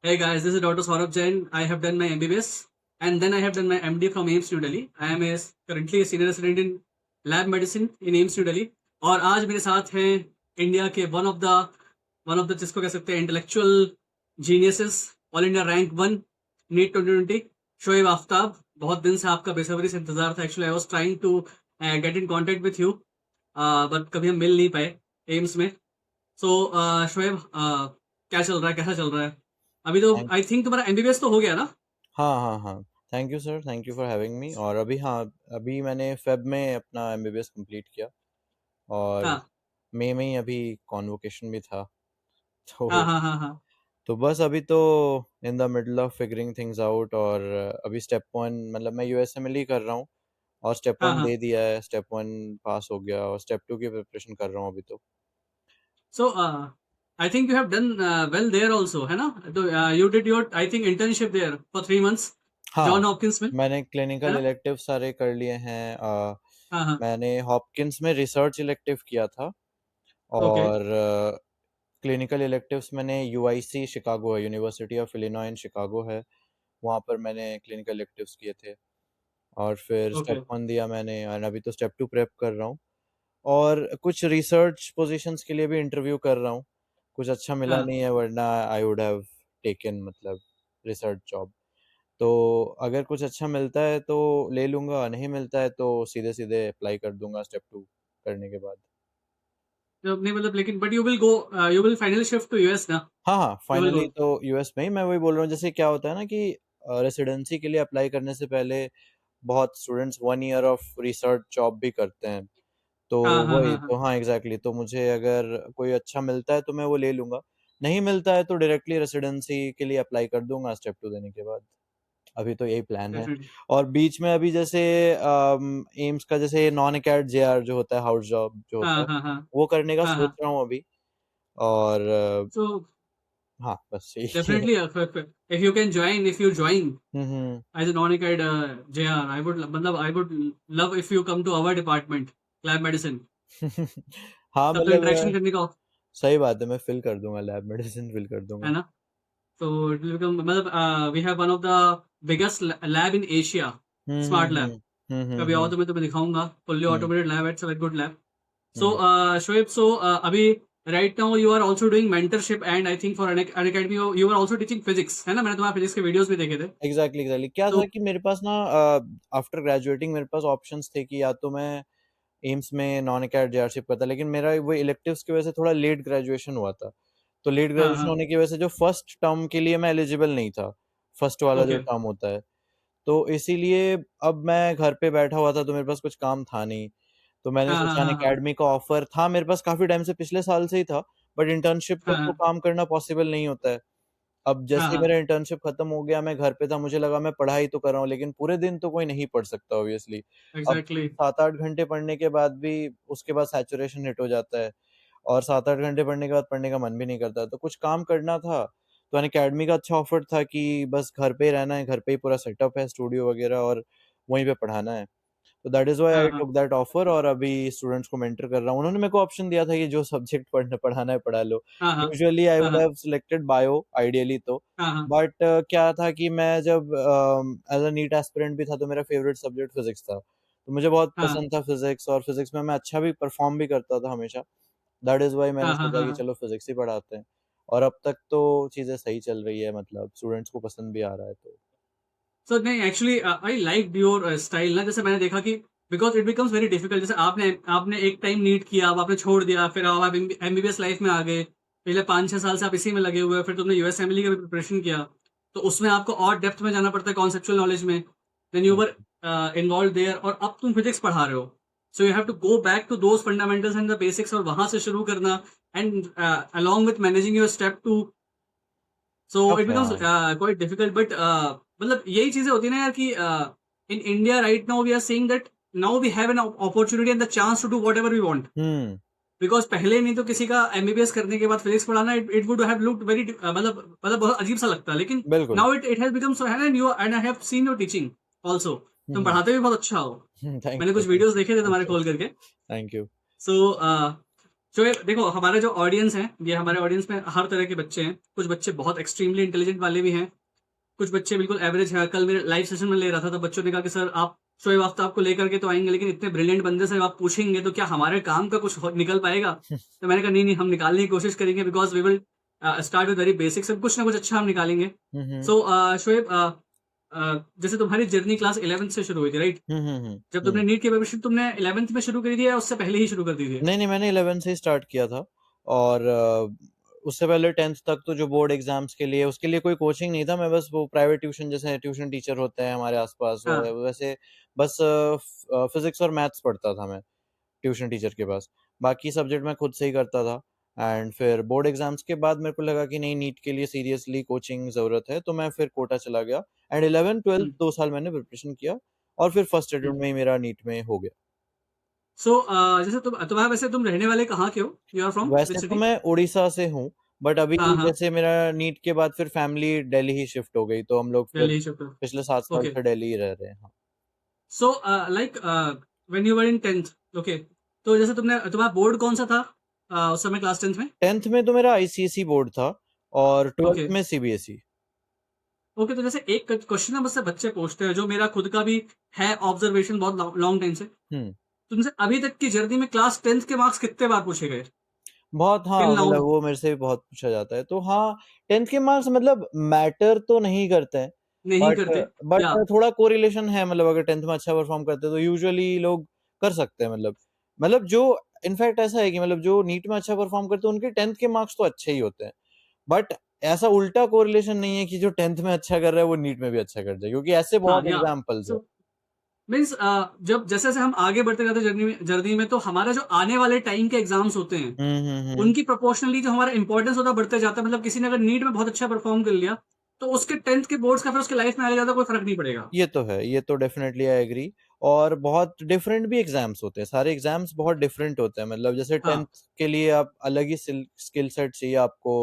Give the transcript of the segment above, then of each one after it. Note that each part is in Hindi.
Hey guys, this is Dr. Saurabh Jain. I have done my MBBS and then I have done my MD from AIMS New Delhi. I am currently a senior resident in lab medicine in AIMS New Delhi. और आज मेरे साथ हैं इंडिया के वन ऑफ द जिसको कह सकते हैं intellectual geniuses, all India rank 1 NEET 2020, Shoaib Aftab. बहुत दिन से आपका बेसब्री से इंतजार था. Actually I was trying to get in contact with you, but कभी हम मिल नहीं पाए एम्स में. सो शोएब, क्या चल रहा है, कैसा चल रहा है अभी? तो थैंक आई थिंक तुम्हारा एमबीबीएस तो हो गया ना? हाँ। Thank you sir, thank you for having me. और अभी मैंने फेब में अपना एमबीबीएस कंप्लीट किया और हाँ मई में ही अभी कॉन्वोकेशन भी था। हाँ तो हाँ हाँ हाँ तो बस अभी तो in the middle of figuring things out. और अभी स्टेप 1 मतलब मैं यूएसएमएल ही कर रहा हूँ और स्टेप हाँ 1 हाँ. दे दिया है। स्टेप 1 पास हो गया और स्टेप 2 की प्रिपरेशन कर रहा हूँ अभी तो। So I think you have done well there also, है ना? तो you did your I think internship there for 3 months हाँ, जॉन हॉपकिंस में, मैंने है क्लिनिकल ना? इलेक्टिव सारे कर लिए हैं। हाँ हाँ. मैंने हॉपकिंस में रिसर्च इलेक्टिव किया था ओके. और क्लिनिकल इलेक्टिव्स मैंने यूआईसी शिकागो है, university of Illinois in Chicago है, वहाँ पर मैंने क्लिनिकल इलेक्टिव्स किए थे। और फिर ओके. स्टेप 1 दिया मैंने और अभी तो स्टेप 2 प्रेप कर रहा हूँ। और कुछ रिसर्च पोजीशंस के लिए भी इंटरव्यू कर रहा हूँ। कुछ अच्छा मिला हाँ. नहीं है, वरना आई वुड हैव टेकन मतलब रिसर्च जॉब। तो अगर कुछ अच्छा मिलता है तो ले लूँगा, नहीं मिलता है तो सीधे-सीधे अप्लाई कर दूँगा स्टेप 2 करने के बाद। तो नहीं मतलब, लेकिन but you will go, you will finally shift to US ना? हाँ, यू विल गो. फाइनली तो यूएस में ही। मैं वही बोल रहा हूँ, जैसे क्या होता है ना कि रेसिडेंसी के लिए अप्लाई करने से पहले बहुत students 1 year of research job भी करते हैं। तो हाँ हाँ वही हाँ हाँ. तो, हाँ एग्ज़ैक्टली। तो मुझे अगर कोई अच्छा मिलता है तो मैं वो ले लूँगा, नहीं मिलता है तो डायरेक्टली रेसिडेंसी के लिए अप्लाई कर दूँगा स्टेप 2 देने के बाद। अभी तो यही प्लान है। डेफिनेटली. और बीच में अभी जैसे एम्स का जैसे नॉन एकेड जेआर जो होता है, हाउस जॉब जो होता हाँ है, हाँ हाँ वो करने का हाँ सोच हाँ. रहा हूँ अभी। और सो हाँ, बस यही है। Definitely, if you can join, if you join hmm. as a non-acad JR, I would love if you come to our department, lab medicine. हाँ, तब तो मतलब इंटरेक्शन करने का, सही बात है, मैं फ़िल कर दूँगा, लैब मेडिसिन फ़िल कर है दूँगा। ना? तो इट विल बिकम, मतलब we have one of the biggest lab in Asia, hmm, hmm, smart lab. Hmm. Hmm, hmm, कभी आओ हुँ, तो मैं तुम्हें दिखाऊंगा. Fully hmm, automated lab, it's a very good lab. So hmm. Shoaib, अभी right now you are also doing mentorship and I think for Unacademy you are also teaching physics, है ना? मैंने तुम्हारे फिजिक्स के वीडियोस भी देखे थे. एग्ज़ैक्टली। क्या तो था कि मेरे पास ना आफ्टर ग्रेजुएटिंग मेरे पास ऑप्शंस थे कि या तो मैं एम्स में नॉन एकेड जेआरशिप करता, लेकिन मेरा वो इलेक्टिव्स की वजह से थोड़ा लेट ग्रेजुएशन हुआ था। तो लेट हाँ ग्रेजुएशन हाँ. होने की वजह से जो फर्स्ट टर्म के लिए मैं एलिजिबल नहीं था, फर्स्ट वाला जो ओके. टर्म होता है। तो इसीलिए अब मैं घर पे बैठा हुआ था तो मेरे पास कुछ काम था नहीं। तो मैंने हाँ हाँ सोचा हाँ अनअकैडमी का ऑफ़र था मेरे पास काफ़ी टाइम से, पिछले साल से ही था, बट इंटर्नशिप हाँ तक तो हाँ काम करना पॉसिबल नहीं होता है। अब हाँ जैसे ही हाँ मेरा इंटर्नशिप खत्म हो गया, मैं घर पे था, मुझे लगा मैं पढ़ाई तो कर रहा हूँ, लेकिन पूरे दिन तो कोई नहीं पढ़ सकता ऑब्वियसली। अब एग्जैक्टली. 7-8 घंटे पढ़ने के बाद भी उसके बाद सैचुरेशन हिट हो जाता है और 7-8 घंटे पढ़ने के बाद पढ़ने का मन भी नहीं करता। तो कुछ काम करना था, तो अनअकैडमी का अच्छा ऑफ़र था कि बस घर पे ही रहना है, घर पे ही पूरा सेटअप है, स्टूडियो वगैरह, और वहीं पे पढ़ाना है। तो दैट इज़ व्हाई हाँ आई हाँ टूक दैट ऑफर और अभी स्टूडेंट्स को मेंटर कर रहा हूँ। उन्होंने मेरे को ऑप्शन दिया था कि जो सब्जेक्ट पढ़ाना है पढ़ा लो। हाँ हाँ यूजुअली आई हाँ वुड हाँ हैव सिलेक्टेड बायो आइडियली तो, हाँ हाँ बट क्या था कि मैं जब एज़ अ नीट एस्पिरेंट भी था तो मेरा फेवरेट सब्जेक्ट फिज़िक्स था। तो मुझे बहुत हाँ पसंद था फिज़िक्स, और फिज़िक्स में मैं अच्छा भी परफ़ॉर्म भी करता था हमेशा। दैट इज़ व्हाई मैंने हाँ हाँ सोचा हाँ कि हाँ. चलो फिज़िक्स ही पढ़ाते हैं। और अब तक तो चीज़ें सही चल रही है, मतलब स्टूडेंट्स को पसंद भी आ रहा है तो। सो नहीं, actually I like your style ना. जैसे मैंने देखा कि because it becomes very difficult. जैसे आपने आपने एक टाइम नीट किया, अब आपने छोड़ दिया, फिर अब आप एमबीबीएस लाइफ में आ गए. पहले 5-6 साल से आप इसी में लगे हुए हैं, फिर तुमने यूएस एमएलई का भी प्रिपरेशन किया. तो उसमें आपको और डेप्थ में जाना पड़ता है, कॉन्सेप्चुअल नॉलेज में. Then you hmm, were involve there, और अब तुम फिजिक्स पढ़ा रहे हो. So you have to go back to those fundamentals and the basics, और वहां से शुरू करना. And along with managing your step two. So tough it है, बिकम्स हाँ। क्वाइट डिफिकल्ट, बट मतलब यही चीजें होती है ना यार कि in India right now we are seeing that now we have an opportunity and the chance to do whatever we want. Hmm, because पहले नहीं तो किसी का एमबीबीएस करने के बाद फिजिक्स पढ़ाना, it would have looked very, मतलब बहुत अजीब सा लगता है. लेकिन बिल्कुल। Now it it has become so, है ना? You and I have seen your teaching also. Hmm, तुम हुँ। पढ़ाते भी बहुत अच्छा हो. थैंक मैंने यू, कुछ थैंक वीडियोस यू, देखे थे थैंक तुम्हारे यू, कॉल करके. Thank you. सो तो ये देखो हमारा जो ऑडियंस है, ये हमारे ऑडियंस में हर तरह के बच्चे हैं। कुछ बच्चे बहुत एक्सट्रीमली इंटेलिजेंट वाले भी हैं, कुछ बच्चे बिल्कुल एवरेज है। कल मेरे लाइव सेशन में ले रहा था तो बच्चों ने कहा कि सर आप शोएब आफ्ताब आपको लेकर के तो आएंगे, लेकिन इतने ब्रिलियंट बंदे से आप पूछेंगे तो क्या हमारे काम का कुछ निकल पाएगा? तो मैंने कहा नहीं नहीं, हम निकालने की कोशिश करेंगे, because we will start with very basic, सब कुछ ना कुछ अच्छा हम निकालेंगे। हम्म सो शोएब, जैसे तुम्हारी जर्नी क्लास 11th से शुरू हुई थी, राइट? जब तुमने नीट की प्रिपरेशन तुमने 11th में शुरू करी थी या उससे पहले ही शुरू कर दी थी? नहीं मैंने 11 से ही स्टार्ट किया था। और उससे पहले 10th तक तो जो बोर्ड एग्जाम्स के लिए उसके लिए कोई कोचिंग नहीं था। मैं बस वो प्राइवेट ट्यूशन, जैसे ट्यूशन टीचर होते हैं हमारे आसपास, हाँ। वैसे बस फिजिक्स और मैथ्स पढ़ता था मैं ट्यूशन टीचर के पास। बाकी सब्जेक्ट मैं खुद से ही करता था। एंड फिर बोर्ड एग्जाम्स के बाद मेरे को लगा कि नहीं, नीट के लिए सीरियसली कोचिंग ज़रूरत है, तो मैं फिर कोटा चला गया। एंड 11-12 हम्म, 2 साल मैंने प्रिपरेशन किया और फिर फर्स्ट हम्म। अटेम्प्ट में ही मेरा नीट में हो गया। सो जैसे तुम्हारा, वैसे तुम रहने वाले कहाँ के हो? यू आर फ्रॉम विच वैसे तो सिटी? मैं उड़ीसा से हूँ, बट अभी हाँ हाँ, जैसे मेरा नीट के बाद फिर फैमिली दिल्ली ही शिफ्ट हो गई, तो हम लोग फिर दिल्ली शिफ्ट। पिछले 7 साल ओके। से दिल्ली ही रह रहे हैं। हाँ। So like when you were in 10th, okay, तो जैसे तुम्हारा बोर्ड कौन सा था उस समय क्लास 10th में? 10th में तो मेरा आईसीएसई बोर्ड था और ओके 12th में सीबीएसई। ओके। तो जैसे एक क्वेश्चन ना मुझसे बच्चे पूछते हैं, जो मेरा खुद का भी है ऑब्जर्वेशन बहुत लॉन्ग टाइम से, हम्म तुमसे अभी तक की जर्नी में क्लास 10th के मार्क्स कितने बार पूछे गए बहुत, हाँ, टिल नाउ? मतलब वो मेरे से भी बहुत पूछा जाता है। तो हाँ, 10th के मार्क्स मतलब मैटर तो नहीं करते हैं, नहीं बट करते बट या? थोड़ा कोरिलेशन है। मतलब अगर 10th में अच्छा परफॉर्म करते हैं तो यूजुअली लोग कर सकते हैं। मतलब जो इनफैक्ट ऐसा है कि मतलब जो नीट में अच्छा परफॉर्म करते हैं उनके 10th के मार्क्स तो अच्छे ही होते हैं। बट ऐसा उल्टा कोरिलेशन नहीं है कि जो 10th में अच्छा कर रहा है वो नीट में भी अच्छा कर जाए, क्योंकि ऐसे हाँ बहुत या। एग्जाम्पल्स है। सो मीन्स जब जैसे जैसे हम आगे बढ़ते जाते जर्नी में तो हमारा जो आने वाले टाइम के एग्जाम्स होते हैं, हम्म। उनकी प्रोपोर्शनली जो हमारा इंपॉर्टेंस होता है बढ़ते जाता है। मतलब किसी ने अगर नीट में बहुत अच्छा परफॉर्म कर लिया तो उसके 10th के बोर्ड्स का फिर उसके लाइफ में आगे ज्यादा कोई फर्क नहीं पड़ेगा। ये तो है, ये तो डेफिनेटली आई एग्री। और बहुत डिफरेंट भी एग्जाम्स होते हैं, सारे एग्जाम्स बहुत डिफरेंट होते हैं। मतलब जैसे हाँ। 10th के लिए आप अलग ही स्किल सेट चाहिए आपको।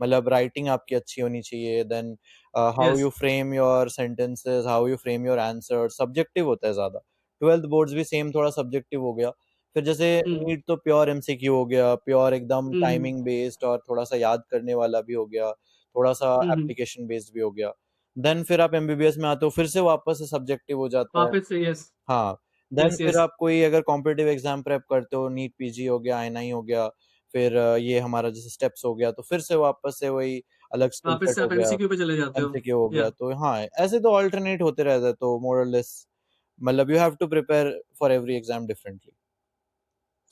मतलब राइटिंग आपकी अच्छी होनी चाहिए, then how yes. You frame your sentences, how you frame your answer, subjective होता है ज्यादा। 12th बोर्ड्स भी सेम थोड़ा सब्जेक्टिव हो गया। फिर जैसे हम्म नीट तो प्योर एमसीक्यू हो गया, प्योर एकदम हम्म टाइमिंग बेस्ड और थोड़ा सा याद करने वाला भी हो गया, थोड़ा सा हम्म। एप्लीकेशन बेस्ड भी हो गया। देन फिर आप एमबीबीएस में आते हो, फिर से वापस से सब्जेक्टिव हो जाता है। वापस से यस। हाँ, देन यस फिर यस। आप कोई अगर कॉम्पिटिटिव एग्जाम प्रेप करते हो, नीट पीजी हो गया, आईएनआई हो गया, फिर ये हमारा जैसे स्टेप्स हो गया, तो फिर से वापस से वही अलग स्किल वापस सेट से हो आप गया, एमसीक्यू पे चले जाते हो एमसीक्यू हो गया। या? तो हाँ, ऐसे तो अल्टरनेट होते रहता है, तो मोर और लेस मतलब you have to prepare for every exam differently.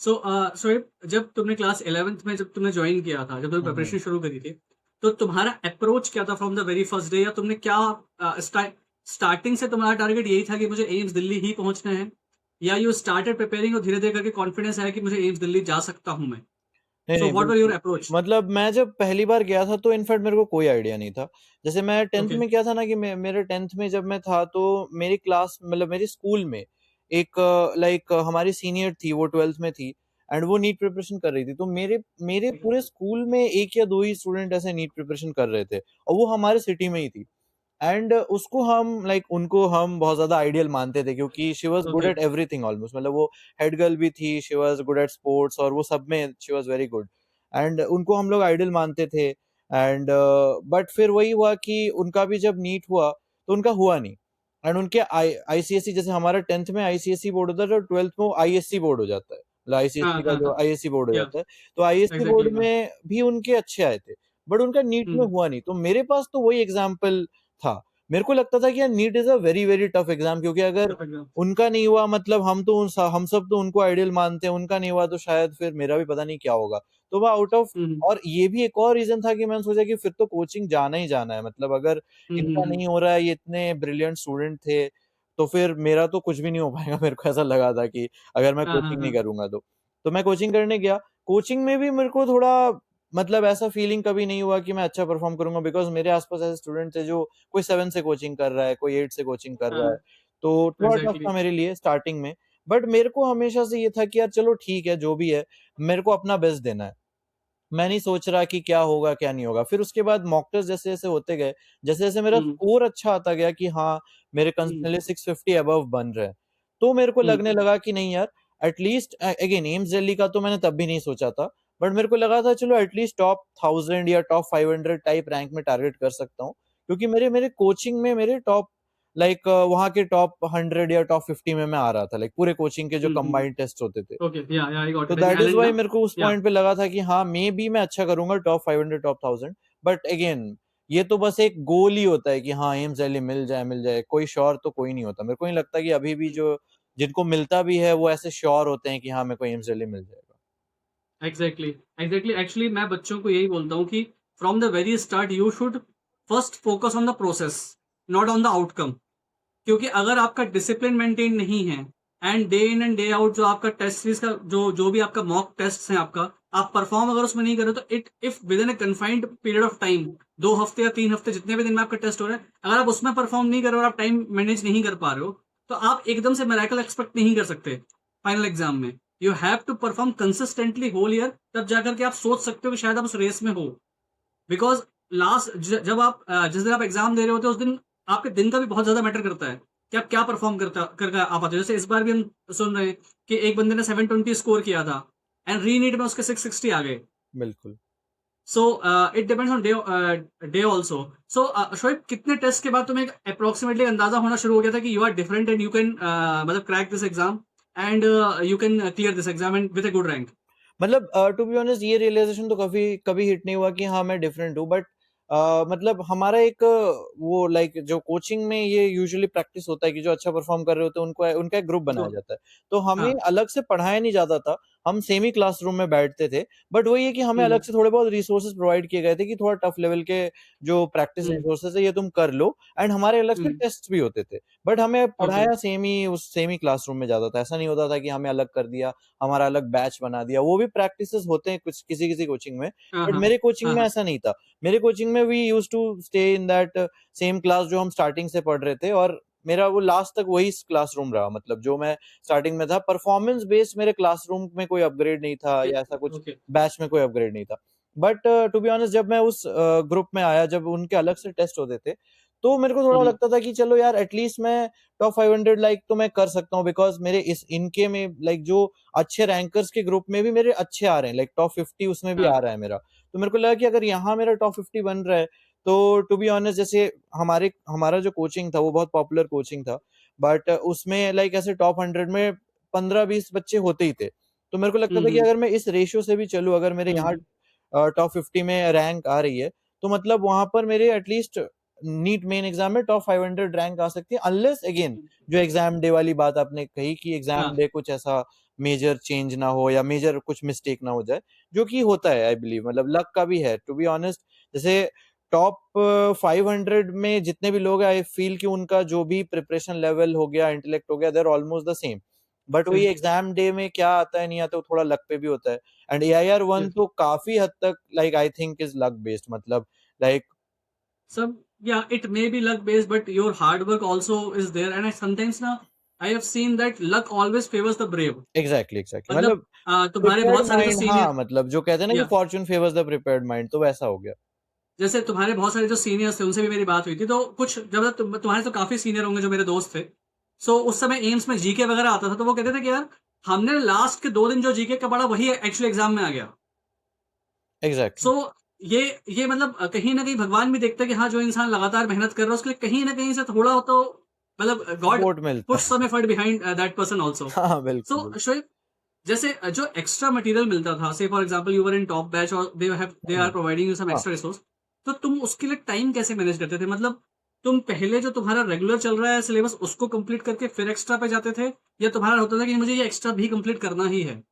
So Shoaib, जब तुमने क्लास 11th में जब तुमने ज्वाइन किया था, जब तुमने हम्म प्रिपरेशन शुरू करी थी, तो तुम्हारा अप्रोच क्या था from the very first day? या तुमने क्या स्टार्टिंग से तुम्हारा टारगेट यही था कि मुझे एम्स दिल्ली ही पहुंचना है, या यू स्टार्टेड प्रिपेयरिंग और धीरे धीरे करके कॉन्फिडेंस आया कि मुझे एम्स दिल्ली जा सकता हूं मैं? नहीं, सो नहीं, व्हाट वर योर बिल्कुल। अप्रोच? मतलब मैं जब पहली बार गया था तो इनफैक्ट मेरे को कोई आइडिया नहीं था। जैसे मैं 10th ओके। में क्या था ना कि मेरे 10th में जब मैं था तो मेरी क्लास मतलब मेरे स्कूल में एक लाइक हमारी सीनियर थी, वो 12th में थी एंड वो नीट प्रिपरेशन कर रही थी। तो मेरे मेरे पूरे स्कूल में 1 या 2 ही स्टूडेंट ऐसे नीट प्रिपरेशन कर रहे थे और वो हमारे सिटी में ही थी। एंड उसको हम लाइक उनको हम बहुत ज्यादा आइडियल मानते थे, क्योंकि she was good okay. At everything almost. मतलब वो हेड गर्ल भी थी, she was good at sports और वो सब में she was very good. And उनको हम लोग आइडियल मानते थे। एंड बट फिर वही हुआ कि उनका भी जब नीट हुआ तो उनका हुआ नहीं। एंड उनके आईसीएसई, जैसे हमारा 10th में आईसीएसई बोर्ड होता है और 12th में आईएससी बोर्ड हो जाता है। मतलब हाँ आईसीएसई का हाँ जो हाँ। आईएससी बोर्ड हो या जाता है, तो आईएससी एग्जैक्टली, बोर्ड हाँ। में भी उनके अच्छे आए थे, बट उनका नीट में हम्म। हुआ नहीं। तो मेरे पास तो वही एग्जाम्पल था। मेरे को लगता था कि यार NEET is a very very tough exam, क्योंकि अगर उनका नहीं हुआ मतलब हम सब तो उनको आइडियल मानते हैं, उनका नहीं हुआ तो शायद फिर मेरा भी पता नहीं क्या होगा। तो वह आउट ऑफ, हम्म और ये भी एक और रीजन था कि मैंने सोचा कि फिर तो कोचिंग जाना ही जाना है। मतलब अगर इनका हम्म। नहीं हो रहा है, ये इतने ब्रिलियंट स्टूडेंट थे, तो फिर मेरा तो कुछ भी नहीं हो पाएगा। मेरे को ऐसा लगा था कि अगर मैं हाँ हाँ कोचिंग नहीं हाँ। करूंगा तो मैं कोचिंग करने गया। कोचिंग में भी मेरे को थोड़ा मतलब ऐसा फीलिंग कभी नहीं हुआ कि मैं अच्छा परफॉर्म करूंगा, बिकॉज मेरे आसपास ऐसे स्टूडेंट थे जो कोई 7 से कोचिंग कर रहा है, कोई 8 से कोचिंग कर रहा है। हाँ तो थोड़ा टफ एग्जैक्टली। था मेरे लिए स्टार्टिंग में। बट मेरे को हमेशा से ये था कि यार चलो ठीक है, जो भी है, मेरे को अपना बेस्ट देना है। मैं नहीं सोच रहा कि क्या होगा क्या नहीं होगा। फिर उसके बाद मॉक टेस्ट जैसे जैसे होते गए, जैसे जैसे मेरा हम्म स्कोर अच्छा आता गया कि हाँ, मेरे हम्म कंसिस्टेंटली 650 अबव बन रहे हैं, तो मेरे को हम्म लगने लगा कि नहीं यार, एटलीस्ट अगेन एम्स दिल्ली का तो मैंने तब भी नहीं सोचा था, बट मेरे को लगा था चलो एटलीस्ट टॉप 1000 या टॉप 500 टाइप रैंक में टारगेट कर सकता हूँ, क्योंकि मेरे कोचिंग में मेरे टॉप लाइक वहाँ के टॉप 100 या टॉप 50 में मैं आ रहा था, लाइक पूरे कोचिंग के जो कंबाइंड टेस्ट होते थे। Okay, yeah, I got to it. Like that is Allen वाई ना? मेरे को उस Yeah. पॉइंट पे लगा था कि हाँ मे बी मैं अच्छा करूंगा टॉप 500 टॉप 1000। बट अगेन ये तो बस एक गोल ही होता है कि हाँ एम्स दिल्ली मिल जाए, कोई श्योर तो कोई नहीं होता। मेरे को नहीं लगता कि अभी भी जो जिनको मिलता भी है वो ऐसे श्योर होते हैं कि हाँ मेरे को एम्स दिल्ली मिल जाएगा। एग्जैक्टली एक्चुअली मैं बच्चों को यही बोलता हूँ कि from the very start you should first focus on the process, not on the outcome. क्योंकि अगर आपका डिसिप्लिन मेंटेन नहीं है and day in and day out जो आपका टेस्ट सीरीज का जो भी आपका मॉक टेस्ट है आपका, आप परफॉर्म अगर उसमें नहीं कर रहे तो it if with in A confined period of time, 2 हफ्ते या 3 हफ्ते जितने भी दिन में आपका टेस्ट हो रहा है, अगर आप उसमें परफॉर्म नहीं कर रहे हो और आप टाइम मैनेज नहीं कर पा रहे हो, तो आप एकदम से मिरेकल एक्सपेक्ट नहीं कर सकते फाइनल एग्जाम में। You have to perform consistently whole year, तब जाकर के आप सोच सकते हो कि शायद आप उस रेस में हो। बिकॉज लास्ट जब आप जिस दिन आप एग्जाम दे रहे होते हो उस दिन आपके दिन का भी बहुत ज्यादा मैटर करता है कि आप क्या परफॉर्म करके आ पाते हो। जैसे इस बार भी हम सुन रहे हैं कि एक बंदे ने 720 स्कोर किया था एंड रीनीट में उसके 660 आ गए। बिल्कुल। So it depends on day also. So Shoaib, कितने टेस्ट के बाद तुम्हें अप्रोक्सीमेटली अंदाजा होना शुरू हो गया था कि you are different and you can मतलब crack this exam and you can clear this exam and with a good rank? मतलब टू बी ऑनेस्ट ये रियलाइजेशन तो कभी हिट नहीं हुआ कि हाँ मैं डिफरेंट हूँ। बट मतलब हमारा एक वो लाइक जो कोचिंग में ये यूजुअली प्रैक्टिस होता है कि जो अच्छा परफॉर्म कर रहे होते हैं उनको उनका एक ग्रुप बनाया जाता है। तो हमें हाँ। अलग से पढ़ाया नहीं जाता था, हम सेमी क्लासरूम में बैठते थे। बट वही है कि हमें अलग हम्म, से थोड़े बहुत रिसोर्सेज प्रोवाइड किए गए थे कि थोड़ा टफ लेवल के जो प्रैक्टिस हम्म, रिसोर्सेज है ये तुम कर लो। एंड हमारे अलग से हम्म, टेस्ट भी होते थे। बट हमें ओके। पढ़ाया उस सेमी क्लासरूम में जाता था। ऐसा नहीं होता था कि हमें अलग कर दिया, हमारा अलग बैच बना दिया। वो भी प्रैक्टिसेस होते हैं कुछ किसी किसी कोचिंग में, हाँ, बट हाँ, मेरे कोचिंग हाँ, में हाँ। ऐसा नहीं था। मेरे कोचिंग में we used to stay in that same class जो हम स्टार्टिंग से पढ़ रहे थे। और मेरा वो लास्ट तक वही क्लासरूम रहा, मतलब जो मैं स्टार्टिंग में था। परफॉर्मेंस बेस्ड मेरे क्लासरूम में कोई अपग्रेड नहीं था ओके, या ऐसा कुछ ओके। बैच में कोई अपग्रेड नहीं था। बट टू बी ऑनेस्ट जब मैं उस ग्रुप में आया, जब उनके अलग से टेस्ट होते थे, तो मेरे को थोड़ा हम्म, लगता था कि चलो यार एटलीस्ट मैं टॉप 500 लाइक तो मैं कर सकता हूँ। बिकॉज मेरे इनके में लाइक जो अच्छे रैंकर्स के ग्रुप में भी मेरे अच्छे आ रहे हैं, लाइक टॉप 50 उसमें भी हाँ, आ रहा है मेरा। तो मेरे को लगा कि अगर यहाँ मेरा टॉप 50 बन रहा है, तो टू बी ऑनेस्ट जैसे हमारा जो कोचिंग था वो बहुत पॉपुलर कोचिंग था। बट उसमें लाइक ऐसे टॉप 100 में 15-20 बच्चे होते ही थे। तो मेरे को लगता था कि हम्म, अगर मैं इस रेशियो से भी चलूँ, अगर मेरे यहाँ हम्म, टॉप 50 में रैंक आ रही है, तो मतलब वहां पर मेरे एटलीस्ट नीट मेन एग्जाम में टॉप 500 रैंक आ सकती है। अनलेस अगेन जो एग्जाम डे वाली बात आपने कही कि एग्जाम हाँ, डे कुछ ऐसा मेजर चेंज ना हो या मेजर कुछ मिस्टेक ना हो जाए, जो कि होता है आई बिलीव। मतलब लक का भी है टू बी ऑनेस्ट। जैसे टॉप 500 में जितने भी लोग हैं, आई फील कि उनका जो भी प्रिपरेशन लेवल हो गया, इंटेलेक्ट हो गया, देर ऑलमोस्ट द सेम। बट वही सेम, एग्जाम डे में क्या आता है नहीं आता, वो थोड़ा लक पे भी होता है। And AIR 1 yes. तो काफी हद तक like I think is luck based, मतलब like Some, yeah, it may be luck based, but your hard work also is there. And I sometimes now I have seen that luck always favors the brave. Exactly मतलब मतलब तुम्हारे प्रिपेयर्ड बहुत सारे जो माइंड, हाँ सीनियर, मतलब जो कहते हैं ना कि या Fortune favours the prepared mind, तो वैसा हो गया। जैसे तुम्हारे बहुत सारे जो सीनियर्स थे उनसे भी मेरी बात हुई थी, तो कुछ जब तुम्हारे तो काफी सीनियर होंगे जो मेरे दोस्त थे। सो उस समय एम्स में जीके वगैरह आता था, तो वो कहते थे कि यार हमने लास्ट के 2 दिन जो जीके का पढ़ा वही एक्चुअली एग्जाम में आ गया। एग्जैक्टली। सो ये मतलब कहीं ना कहीं भगवान भी देखते हैं कि हाँ जो इंसान लगातार मेहनत कर रहा है उसके लिए कहीं ना कहीं से थोड़ा हो तो मतलब गॉड सपोर्ट मिलता पुट है। Some effort behind that person also. हाँ बिल्कुल सो बिल्कुल। शोएब, जैसे जो एक्स्ट्रा मटेरियल मिलता था, say for example you were in top batch और they are providing you some हाँ एक्स्ट्रा रिसोर्स, तो तुम उसके लिए टाइम कैसे मैनेज करते थे? मतलब तुम पहले जो तुम्हारा रेगुलर चल रहा है सिलेबस उसको कंप्लीट करके फिर एक्स्ट्रा पे जाते थे, या तुम्हारा होता था कि मुझे ये एक्स्ट्रा भी कंप्लीट करना ही है?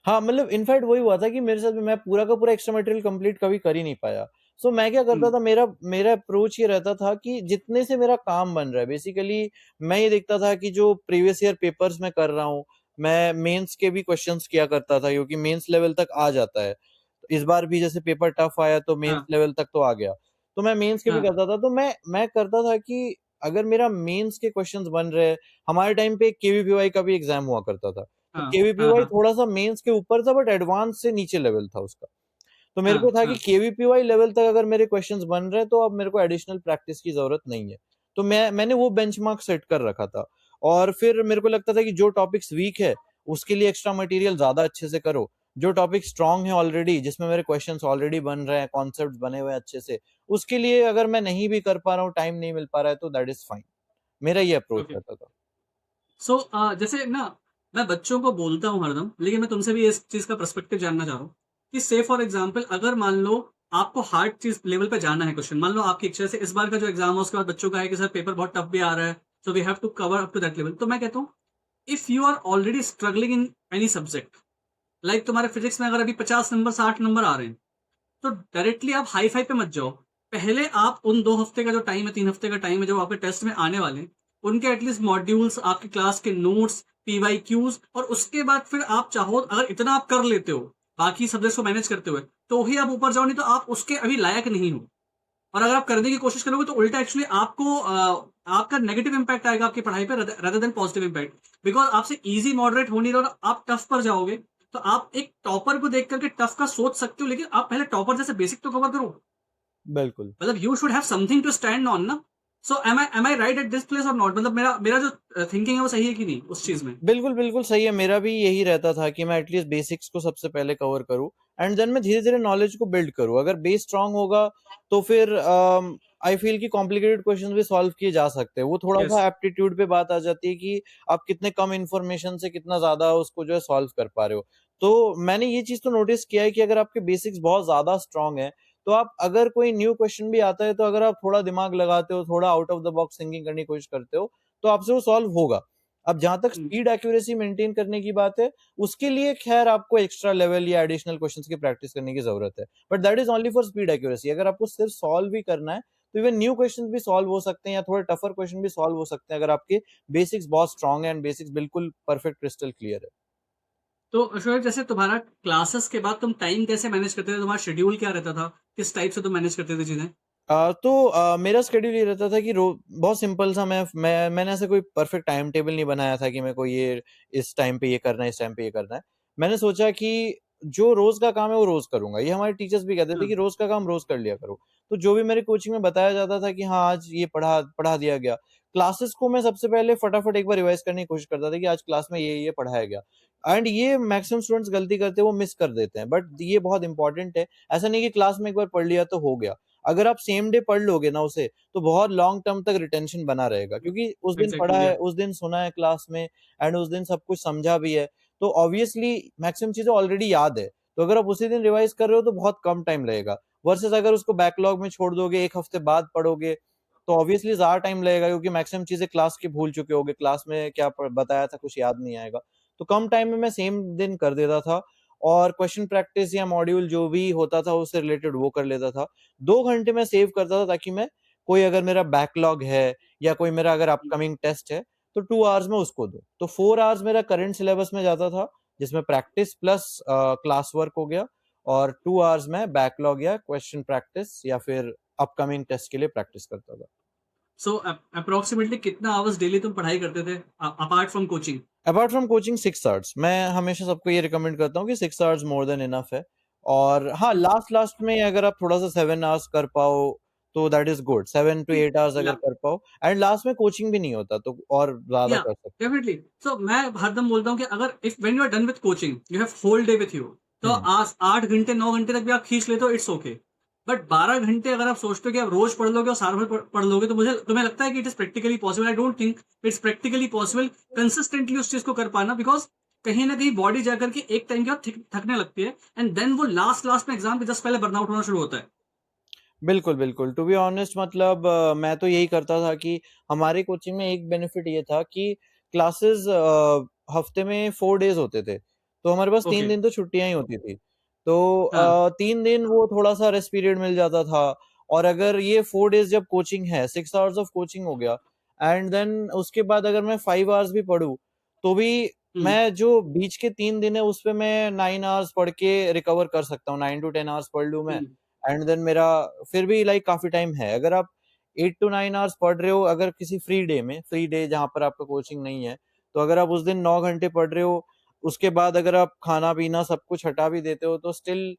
हाँ, मतलब इनफैक्ट वही हुआ था कि मेरे साथ भी मैं पूरा का पूरा एक्स्ट्रा मटेरियल कंप्लीट कभी कर ही नहीं पाया। सो मैं क्या करता हम्म, था, मेरा मेरा अप्रोच ये रहता था कि जितने से मेरा काम बन रहा है, बेसिकली मैं ये देखता था कि जो प्रीवियस ईयर पेपर्स मैं कर रहा हूँ, मैं मेंस के भी क्वेश्चंस किया करता था, क्योंकि मेंस लेवल तक आ जाता है। तो इस बार भी जैसे पेपर टफ आया तो मेंस हाँ, लेवल तक तो आ गया। तो मैं मेंस के भी हाँ, करता था। तो मैं करता था कि अगर मेरा मेंस के क्वेश्चंस बन रहे हैं, हमारे टाइम पे केवीपीवाई का भी एग्जाम हुआ करता था। तो हाँ, हाँ, केवीपीवाई हाँ, थोड़ा-सा मेंस के ऊपर था, बट एडवांस से नीचे लेवल था उसका। तो मेरे को हाँ, था कि हाँ, केवीपीवाई लेवल तक अगर मेरे क्वेश्चंस बन रहे हैं, तो अब मेरे को एडिशनल प्रैक्टिस की ज़रूरत नहीं है। तो मैंने वो बेंचमार्क सेट कर रखा था। और फिर मेरे को लगता था कि जो टॉपिक्स वीक है, उसके लिए एक्स्ट्रा मटेरियल ज़्यादा अच्छे से करो। जो टॉपिक स्ट्रांग है ऑलरेडी, जिसमें मेरे क्वेश्चंस ऑलरेडी बन रहे हैं, कॉन्सेप्ट्स बने हुए हैं अच्छे से, उसके लिए अगर मैं नहीं भी कर पा रहा हूँ, टाइम नहीं मिल पा रहा है, तो दैट इज फाइन। मेरा ये अप्रोच ओके। रहता था। सो जैसे ना मैं बच्चों को बोलता हूँ हरदम, लेकिन मैं तुमसे भी इस चीज़ का पर्सपेक्टिव जानना चाह रहा हूँ कि से फॉर एग्जांपल अगर मान लो आपको हार्ड चीज लेवल पे जाना है क्वेश्चन, मान लो आपकी इच्छा से इस बार का जो एग्जाम है उसके बाद बच्चों का है कि सर पेपर बहुत टफ भी आ रहा है, so we have to cover up to that level, तो मैं कहता हूँ if you are already struggling in any subject, like तुम्हारे फिजिक्स में अगर अभी 50 नंबर 60 नंबर आ रहे हैं, तो डायरेक्टली आप हाई फाई पे मत जाओ। पहले आप उन 2 हफ्ते का जो टाइम है, 3 हफ्ते का टाइम है जो आपके टेस्ट में आने वाले हैं, उनके एटलीस्ट मॉड्यूल्स, आपकी क्लास के नोट्स, पीवाई क्यूज, और उसके बाद फिर आप चाहो अगर इतना आप कर लेते हो बाकी सब्जेक्ट्स को मैनेज करते हुए, तो ही आप ऊपर जाओ, नहीं तो आप उसके अभी लायक नहीं हो। और अगर आप करने की कोशिश करोगे तो उल्टा एक्चुअली आपको आपका नेगेटिव इंपैक्ट आएगा आपकी पढ़ाई पे rather than positive impact, because आपसे इजी मॉडरेट हो नहीं रहा और आप टफ पर जाओगे। तो आप एक टॉपर को देख करके टफ का सोच सकते हो, लेकिन आप पहले टॉपर जैसे बेसिक तो कवर करो। बिल्कुल। मतलब you should have something to stand on ना। So am I right at this place or not, मतलब मेरा मेरा जो थिंकिंग है वो सही है कि नहीं उस चीज में? बिल्कुल, बिल्कुल सही है। मेरा भी यही रहता था कि मैं एटलीस्ट बेसिक्स को सबसे पहले कवर करूँ एंड देन मैं धीरे-धीरे नॉलेज को बिल्ड करूँ। अगर बेस स्ट्रॉन्ग होगा तो फिर आई फ़ील कि कॉम्प्लिकेटेड क्वेश्चंस भी सॉल्व किए जा सकते हैं। वो यस। थोड़ा-सा एप्टीट्यूड पे बात आ जाती है कि आप कितने कम इन्फॉर्मेशन से कितना ज़्यादा उसको जो है सॉल्व कर पा रहे हो। तो मैंने ये चीज़ तो नोटिस किया है कि अगर आपके बेसिक्स बहुत ज़्यादा स्ट्रॉन्ग हैं, तो आप अगर कोई न्यू क्वेश्चन भी आता है, तो अगर आप थोड़ा दिमाग लगाते हो, थोड़ा out of the box thinking करने की कोशिश करते हो, तो आपसे वो सॉल्व होगा। अब जहाँ तक स्पीड एक्यूरेसी मेंटेन करने की बात है, उसके लिए खैर आपको एक्स्ट्रा लेवल या एडिशनल क्वेश्चंस की प्रैक्टिस करने की ज़रूरत है। But that is only for speed accuracy. अगर आपको सिर्फ सॉल्व ही करना है, तो इवन न्यू क्वेश्चंस भी सॉल्व हो सकते हैं या थोड़े टफर क्वेश्चन भी सॉल्व हो सकते हैं, अगर आपके बेसिक्स बहुत स्ट्रॉन्ग है एंड बेसिक्स बिल्कुल परफेक्ट क्रिस्टल क्लियर है। तो शोएब, जैसे तुम्हारा क्लासेस के बाद तुम टाइम कैसे मैनेज करते थे, तुम्हारा शेड्यूल क्या रहता था, किस टाइप से तुम मैनेज करते थे चीजें? तो मेरा शेड्यूल ये रहता था कि रो बहुत सिंपल सा मैंने ऐसा कोई परफेक्ट टाइम टेबल नहीं बनाया था कि मेरे को ये इस टाइम पे ये करना है, इस टाइम पे ये करना है। मैंने सोचा कि जो रोज़ का काम है वो रोज़ करूँगा। ये हमारे टीचर्स भी कहते थे हाँ। कि रोज़ का काम रोज़ कर लिया करो। तो जो भी मेरे कोचिंग में बताया जाता था कि हाँ, आज ये पढ़ा पढ़ा दिया गया। क्लासेस को मैं सबसे पहले फटाफट एक बार रिवाइज़ करने की कोशिश करता था कि आज क्लास में ये पढ़ाया गया। एंड ये मैक्सिमम स्टूडेंट्स गलती करते हैं, वो मिस कर देते हैं। बट ये बहुत इंपॉर्टेंट है। ऐसा नहीं कि क्लास में एक बार पढ़ लिया तो हो गया। अगर आप सेम डे पढ़ लोगे ना उसे, तो बहुत लॉन्ग टर्म तक रिटेंशन बना रहेगा, क्योंकि उस दिन पढ़ा एग्जैक्टली है, या। उस दिन सुना है क्लास में एंड उस दिन सब कुछ समझा भी है, तो ऑब्वियसली मैक्सिमम चीज़ें ऑलरेडी याद है। तो अगर आप उसी दिन रिवाइज़ कर रहे हो तो बहुत कम टाइम लगेगा। वर्सेस अगर उसको बैकलॉग में छोड़ दोगे, 1 हफ्ते बाद पढ़ोगे, तो ऑब्वियसली ज़्यादा टाइम लगेगा, क्योंकि मैक्सिमम चीज़ें क्लास की भूल चुके होगे, क्लास में क्या बताया था कुछ याद नहीं आएगा। तो कम टाइम में मैं सेम दिन कर देता था और क्वेश्चन प्रैक्टिस या मॉड्यूल जो भी होता था उससे रिलेटेड वो कर लेता था। 2 घंटे मैं सेव करता था, ताकि मैं कोई अगर मेरा बैकलॉग है या कोई मेरा अगर अपकमिंग टेस्ट है, तो 2 आवर्स में उसको दूँ। तो 4 आवर्स मेरा करंट सिलेबस में जाता था, जिसमें प्रैक्टिस प्लस क्लास वर्क हो गया, और 2 आवर्स में बैकलॉग या क्वेश्चन प्रैक्टिस या फिर अपकमिंग टेस्ट के लिए प्रैक्टिस करता था। सो अप्रोक्सीमेटली कितना आवर्स डेली तुम पढ़ाई करते थे apart from coaching? Apart from coaching 6 hours. मैं हमेशा सबको ये रिकमेंड करता हूँ कि 6 आवर्स मोर देन इनफ है। और हाँ, लास्ट में अगर आप थोड़ा-सा 7 आवर्स कर पाओ, तो that is good. 7 to 8 hours अगर या कर पाओ एंड लास्ट में कोचिंग भी नहीं होता, तो और ज़्यादा या कर सकते हो। डेफिनेटली। सो मैं हरदम बोलता हूँ कि अगर if when you are done with coaching you have whole day with you, तो हुँ। आज 8 घंटे 9 घंटे तक भी आप खींच लेते हो, इट्स ओके। बट 12 घंटे अगर आप सोचते हो कि आप रोज पढ़ लोगे और साल भर पढ़ लोगे, तो मुझे तुम्हें लगता है कि it is practically possible? I don't think it's practically possible consistently उस चीज को कर पाना, बिकॉज कहीं ना कहीं बॉडी जाकर के एक टाइम के बाद थकने लगती है, एंड देन वो लास्ट लास्ट में एग्जाम के जस्ट पहले बर्नआउट होना शुरू होता है। बिल्कुल, बिल्कुल। टू बी ऑनेस्ट, मतलब मैं तो यही करता था कि हमारे कोचिंग में एक बेनिफिट ये था कि क्लासेस हफ्ते में 4 डेज़ होते थे। तो हमारे पास 3 ओके। दिन तो छुट्टियाँ ही होती थी। तो हाँ। 3 दिन वो थोड़ा-सा रेस्ट पीरियड मिल जाता था। और अगर ये 4 डेज़ जब कोचिंग है, 6 आवर्स ऑफ कोचिंग हो गया एंड देन उसके बाद अगर मैं 5 आवर्स भी पढूँ, तो भी हम्म। मैं जो बीच के 3 दिन है उसपे मैं 9 आवर्स पढ़ के रिकवर कर सकता हूँ। 9 टू 10 आवर्स पढ़ लूँ मैं हम्म। एंड देन मेरा फिर भी लाइक काफ़ी टाइम है। अगर आप 8 टू 9 आवर्स पढ़ रहे हो, अगर किसी फ्री डे जहाँ पर आपका कोचिंग नहीं है, तो अगर आप उस दिन 9 घंटे पढ़ रहे हो, उसके बाद अगर आप खाना-पीना सब कुछ हटा भी देते हो, तो स्टिल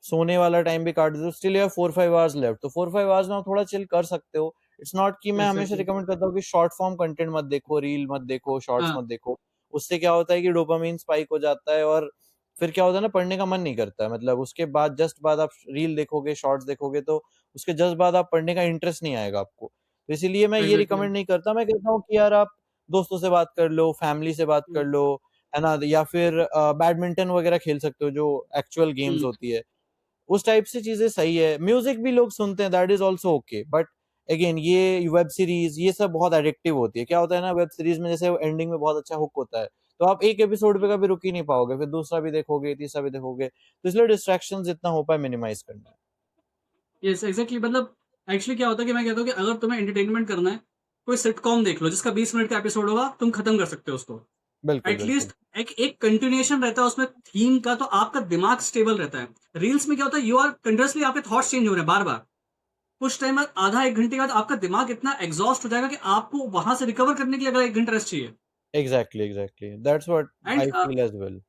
सोने वाला टाइम भी काट देते हो, still you have 4-5 hours left. तो 4-5 आवर्स में आप थोड़ा चिल कर सकते हो। इट्स नॉट कि मैं हमेशा एग्जैक्टली। रिकमेंड करता हूँ कि शॉर्ट फॉर्म कंटेंट मत देखो, रील मत देखो, शॉर्ट्स हाँ। मत देखो। उससे क्या होता है कि डोपामाइन स्पाइक हो जाता है और फिर क्या होता है ना, पढ़ने का मन नहीं करता है। मतलब उसके बाद जस्ट बाद आप रील देखोगे, शॉर्ट्स देखोगे, तो उसके जस्ट बाद आप पढ़ने का इंटरेस्ट नहीं आएगा आपको। तो इसीलिए मैं ये एग्जैक्टली। रिकमेंड नहीं करता। मैं कहता हूँ कि यार आप दोस्तों से बात कर लो, फैमिली से बात कर लो, है ना? या फिर बैडमिंटन वगैरह खेल सकते हो जो एक्चुअल गेम्स होती है। उस टाइप से चीजें सही है। म्यूजिक भी लोग सुनते हैं, that is also okay, but again ये वेब सीरीज ये सब बहुत एडिक्टिव होती है। क्या होता है ना, वेब सीरीज में जैसे एंडिंग में बहुत अच्छा हुक होता है, तो आप एक एपिसोड पे कभी रुक ही नहीं पाओगे, फिर दूसरा भी देखोगे, तीसरा भी देखोगे। तो इसलिए डिस्ट्रैक्शन जितना हो पाए मिनिमाइज करना है। यस एग्जैक्टली, मतलब एक्चुअली क्या होता है कि मैं कहता हूँ कि अगर तुम्हें एंटरटेनमेंट करना है, कोई सिटकॉम देख लो जिसका 20 मिनट का एपिसोड होगा, तुम खत्म कर सकते हो उसको। बिल्कुल बिल्कुल। एटलीस्ट एक कंटिन्यूएशन रहता है उसमें थीम का, तो आपका दिमाग स्टेबल रहता है। रील्स में क्या होता है, यू आर कंटिन्यूसली, आपके थॉट्स चेंज हो रहे हैं बार बार। कुछ टाइम बाद, आधा एक घंटे के बाद आपका दिमाग इतना एग्जॉस्ट हो जाएगा कि आपको वहां से रिकवर करने के लिए अगला 1 घंटा रेस्ट चाहिए। Exactly exactly, that's what and I feel as well.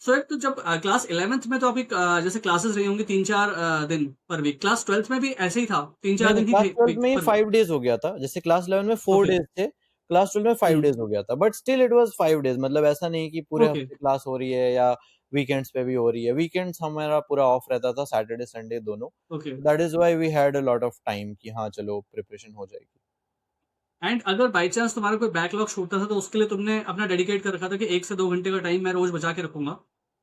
So एक तो जब क्लास 11th में तो आपकी जैसे क्लासेस रही होंगी 3-4 दिन पर वीक, क्लास 12th में भी ऐसे ही था, तीन नहीं चार नहीं, दिन ही क्लास 12 में पर वीक। 5 डेज हो गया था। जैसे क्लास 11 में 4 डेज ओके। थे, क्लास 12 में 5 डेज हो गया था, but still it was 5 days. मतलब ऐसा नहीं कि पूरे ओके। हफ्ते क्लास हो रही है या वीकेंड्स पे भी हो रही है। वीकेंड्स हमारा पूरा ऑफ रहता था, सैटरडे संडे दोनों। Okay. That is why we had a lot of time कि हाँ चलो प्रिपरेशन हो जाएगी। एंड अगर बाई चांस तुम्हारा कोई बैकलॉग छूटता था, तो उसके लिए तुमने अपना डेडिकेट कर रखा था कि 1 से 2 घंटे का टाइम मैं रोज बचा के रखूंगा।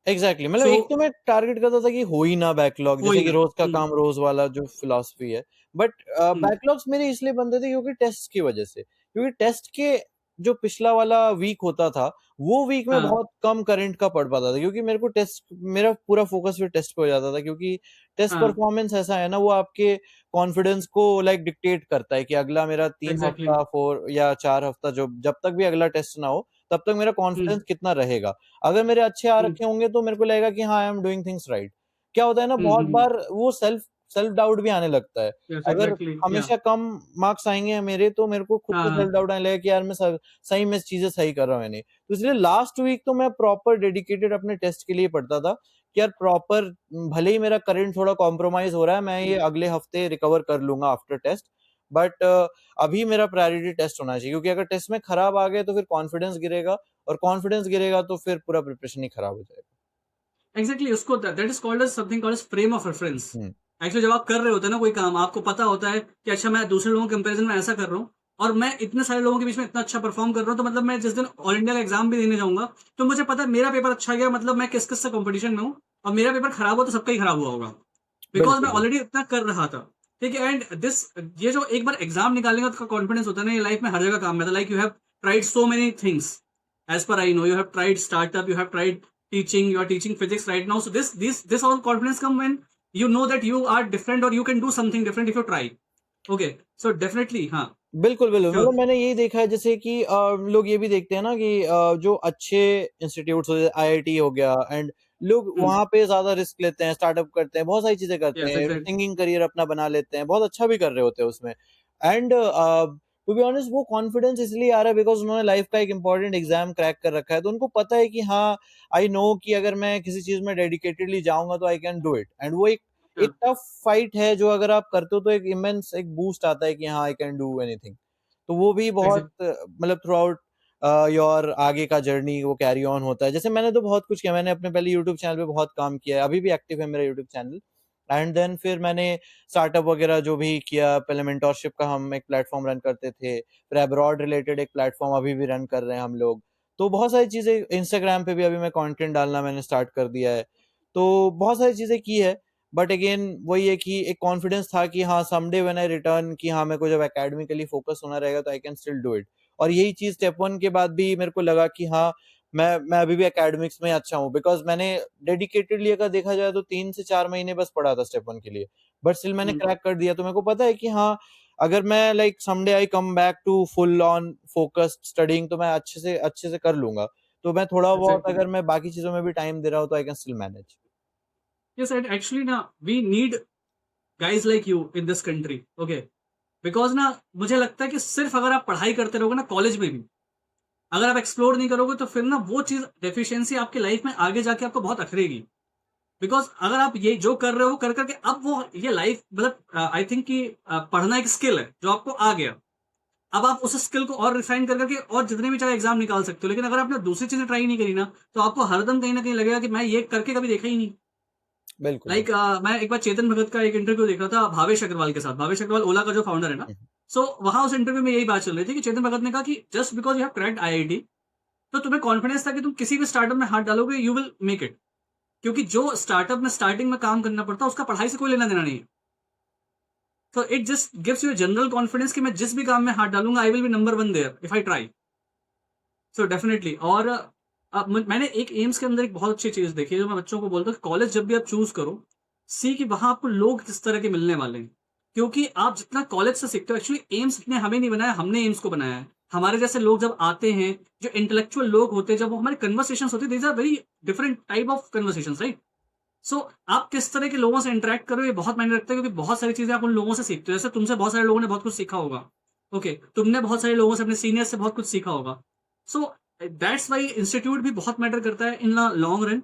एग्जैक्टली, मतलब सो एक तो मैं टारगेट करता था कि हो ही ना बैकलॉग, हो ही जैसे कि ना। रोज का काम रोज वाला जो फिलॉसफी है। बट हम्म, बैकलॉग्स मेरे इसलिए बनते थे क्योंकि टेस्ट की वजह से, क्योंकि टेस्ट के जो पिछला वाला वीक होता था, वो वीक में हाँ। बहुत कम करंट का पढ़ पाता था, क्योंकि मेरे को टेस्ट, मेरा पूरा फोकस फिर टेस्ट पे हो जाता था। क्योंकि टेस्ट हाँ। परफॉर्मेंस ऐसा है ना, वो आपके कॉन्फिडेंस को लाइक डिक्टेट करता है कि अगला मेरा 3 हफ्ता एग्जैक्टली। 4 या 4 हफ्ता जो जब तक भी अगला टेस्ट ना हो, तब तक मेरा हम्म। कॉन्फिडेंस कितना रहेगा। अगर मेरे अच्छे आ हम्म। रखे होंगे तो मेरे को लगेगा कि हाँ, I am doing things right. क्या होता है ना, हम्म। बहुत बार वो सेल्फ सेल्फ डाउट भी आने लगता है। यस अगर एग्जैक्टली या। हमेशा कम मार्क्स आएँगे मेरे, तो मेरे को खुद हाँ पे हाँ। सेल्फ डाउट आने लगेगा कि यार मैं सही में चीज़ें सही कर रहा हूँ या नहीं। तो इसलिए लास्ट वीक तो मैं प्रॉपर डेडिकेटेड अपने टेस्ट के लिए पढ़ता था कि यार प्रॉपर, भले ही मेरा करंट थोड़ा कॉम्प्रोमाइज़ हो रहा है, मैं ये अगले हफ्ते रिकवर कर लूँगा आफ्टर टेस्ट। बट अभी मेरा प्रायोरिटी टेस्ट होना चाहिए, क्योंकि अगर टेस्ट में खराब आ गए तो फिर कॉन्फिडेंस गिरेगा, और कॉन्फिडेंस गिरेगा तो फिर पूरा प्रिपरेशन ही खराब हो जाएगा। एग्जैक्टली, उसको that is called as something called as frame of reference. Hmm, actually जब आप कर रहे होते हैं ना कोई काम, आपको पता होता है कि अच्छा मैं दूसरे लोगों के कंपैरिजन में ऐसा कर रहा हूँ, और मैं इतने सारे लोगों के बीच में इतना अच्छा परफॉर्म कर रहा हूँ, तो मतलब मैं जिस दिन ऑल इंडिया का एग्जाम भी देने जाऊंगा, तो मुझे पता है मेरा पेपर अच्छा गया, मतलब मैं किस किस से कंपटीशन में हूँ, और मेरा पेपर खराब हो तो सबका ही खराब हुआ होगा, बिकॉज मैं बिल्कुल, बिल्कुल। ऑलरेडी इतना कर रहा था। ठीक है। एंड दिस, ये जो एक बार एग्जाम निकालेंगे तो कॉन्फिडेंस होता है ना, ये लाइफ में हर जगह काम आता है। Like you have tried so many things, as per I know you have tried startup, you have tried teaching, you are teaching physics right now, so this all confidence come when you know that you are different or you can do something different if you try. Okay, so definitely हाँ। बिल्कुल, बिल्कुल। Sure. मतलब मैंने यही देखा है, जैसे कि लोग ये भी देखते हैं ना कि जो अच्छे इंस्टीट्यूट्स हो, आईआईटी हो गया, एंड लोग हम्म। वहाँ पे ज़्यादा रिस्क लेते हैं, स्टार्टअप करते हैं, बहुत सारी चीज़ें करते Yes, हैं, exactly. सिंगिंग करियर अपना बना लेते हैं, बहुत अच्छा भी कर रहे होते हैं उसमें। एंड टू बी ऑनेस्ट वो कॉन्फिडेंस इसलिए आ रहा है बिकॉज़ उन्होंने लाइफ़ का एक इम्पोर्टेंट एग्ज़ाम क्रैक कर रखा है। तो उनको पता है कि हाँ, आई नो कि अगर मैं किसी चीज़ में डेडिकेटेडली जाऊँगा तो I can do it. And वो एक Yeah, एक टफ फाइट है जो अगर आप करते हो तो एक इमेंस एक बूस्ट आता है कि हाँ, आई कैन डू एनीथिंग। तो वो भी बहुत exactly. मतलब थ्रू आउट योर आगे का जर्नी वो कैरी ऑन होता है। जैसे मैंने तो बहुत कुछ किया, मैंने अपने पहले यूट्यूब चैनल पे बहुत काम किया है, अभी भी एक्टिव है मेरा यूट्यूब चैनल। एंड देन फिर मैंने स्टार्टअप वगैरह जो भी किया, पहले मेंटोरशिप का हम एक प्लेटफ़ॉर्म रन करते थे, फिर अब्रॉड रिलेटेड एक प्लेटफ़ॉर्म अभी भी रन कर रहे हैं हम लोग। तो बहुत सारी चीज़ें, इंस्टाग्राम पे भी अभी मैं कंटेंट डालना मैंने स्टार्ट कर दिया है। तो बहुत सारी चीज़ें की है, बट अगेन वही है कि एक कॉन्फिडेंस था कि हाँ, समडे व्हेन आई रिटर्न कि हाँ, मेरे को जब एकेडमिकली फोकस होना रहेगा तो I can still do it. और यही चीज़ स्टेप 1 के बाद भी मेरे को लगा कि हाँ, मैं अभी भी एकेडमिक्स में अच्छा हूँ, बिकॉज़ मैंने डेडिकेटेडली अगर देखा जाए तो 3 से 4 महीने बस पढ़ा था स्टेप 1 के लिए। बट स्टिल मैंने हम्म, क्रैक कर दिया, तो मेरे को पता है कि हाँ, अगर मैं like someday I come back to full on focused studying तो मैं अच्छे से कर लूँगा। तो मैं थोड़ा बहुत exactly. अगर मैं बाकी चीज़ों में भी टाइम दे रहा हूँ तो I can still manage. Yes, and actually ना, we need guys like you in this country. Okay, because ना मुझे लगता है कि सिर्फ अगर आप पढ़ाई करते रहोगे ना कॉलेज में भी, अगर आप एक्सप्लोर नहीं करोगे, तो फिर ना वो चीज डेफिशिएंसी आपकी लाइफ में आगे जाके आपको बहुत अखरेगी। बिकॉज अगर आप ये जो कर रहे हो कर करके अब वो ये लाइफ, मतलब आई थिंक कि पढ़ना एक स्किल है जो आपको आ गया। अब आप उस स्किल को और रिफाइन कर करके और जितने भी चाहे एग्जाम निकाल सकते हो, लेकिन अगर आपने दूसरी चीजें ट्राई नहीं करी ना, तो आपको हरदम कहीं ना कहीं लगेगा कि मैं ये करके कभी देखा ही नहीं। बिल्कुल, लाइक मैं एक बार चेतन भगत का एक इंटरव्यू देख रहा था भावेश अग्रवाल के साथ। भावेश अग्रवाल ओला का जो फाउंडर है ना, हुँ, सो वहां उस इंटरव्यू में यही बात चल रही थी कि चेतन भगत ने कहा कि just because you have cracked IIT, तो तुम्हें कॉन्फिडेंस था कि तुम किसी भी स्टार्टअप में हाथ डालोगे, यू विल मेक इट। क्योंकि जो स्टार्टअप में स्टार्टिंग में काम करना पड़ता है उसका पढ़ाई से कोई लेना देना नहीं है। तो it just gives you general confidence कि मैं जिस भी काम में हाथ डालूंगा I will be number one there if I try. So definitely. और मैंने एक एम्स के अंदर एक बहुत अच्छी चीज देखी है जो मैं बच्चों को बोलता हूँ, कॉलेज जब भी आप चूज करो, सी कि वहां आपको लोग किस तरह के मिलने वाले हैं। क्योंकि आप जितना कॉलेज से सीखते हो, एक्चुअली एम्स ने हमें नहीं बनाया, हमने एम्स को बनाया है। हमारे जैसे लोग जब आते हैं, जो इंटेलेक्चुअल लोग होते हैं, जब वो हमारे कन्वर्सेशन होते हैं, these are very different type of conversation, right. So आप किस तरह के लोगों से इंटरेक्ट करो ये बहुत मायने रखता है, क्योंकि बहुत सारी चीजें आप उन लोगों से सीखते हो। जैसे तुमसे बहुत सारे लोगों ने बहुत कुछ सीखा होगा, ओके, तुमने बहुत सारे लोगों से, अपने सीनियर से बहुत कुछ सीखा होगा। सो दैट्स वाई इंस्टीट्यूट भी बहुत मैटर करता है इन लॉन्ग रन।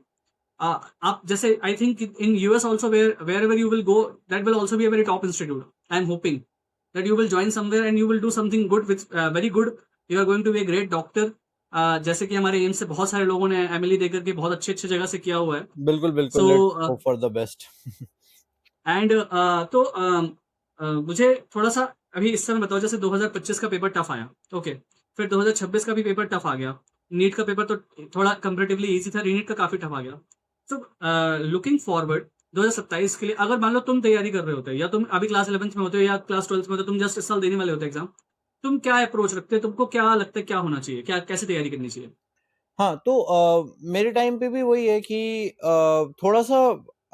आप जैसे I think in US also wherever you will go, that will also be a very top institute. I am hoping that you will join somewhere and you will do something good with very good. You are going to be a great doctor. जैसे कि हमारे एम्स से बहुत सारे लोगों ने एमएलई देकर के बहुत अच्छे अच्छे जगह से किया हुआ है। बिल्कुल, बिल्कुल, so let's hope for the best. And तो मुझे थोड़ा सा अभी इस समय बताओ, जैसे 2025 का पेपर टफ आया, ओके, फिर 2026 का भी पेपर टफ आ गया। नीट का पेपर तो थोड़ा कंपेरेटिवली इजी था, रीनीट का काफी टफ आ गया। तो लुकिंग फॉरवर्ड 2027 के लिए, अगर मान लो तुम तैयारी कर रहे होते या तुम अभी क्लास 11th में होते हो या क्लास 12th में होते हो, तुम जस्ट इस साल देने वाले होते एग्जाम, तुम क्या अप्रोच रखते हो? तुमको क्या लगता है क्या होना चाहिए, क्या कैसे तैयारी करनी चाहिए? हाँ, तो मेरे टाइम पे भी वही है कि थोड़ा-सा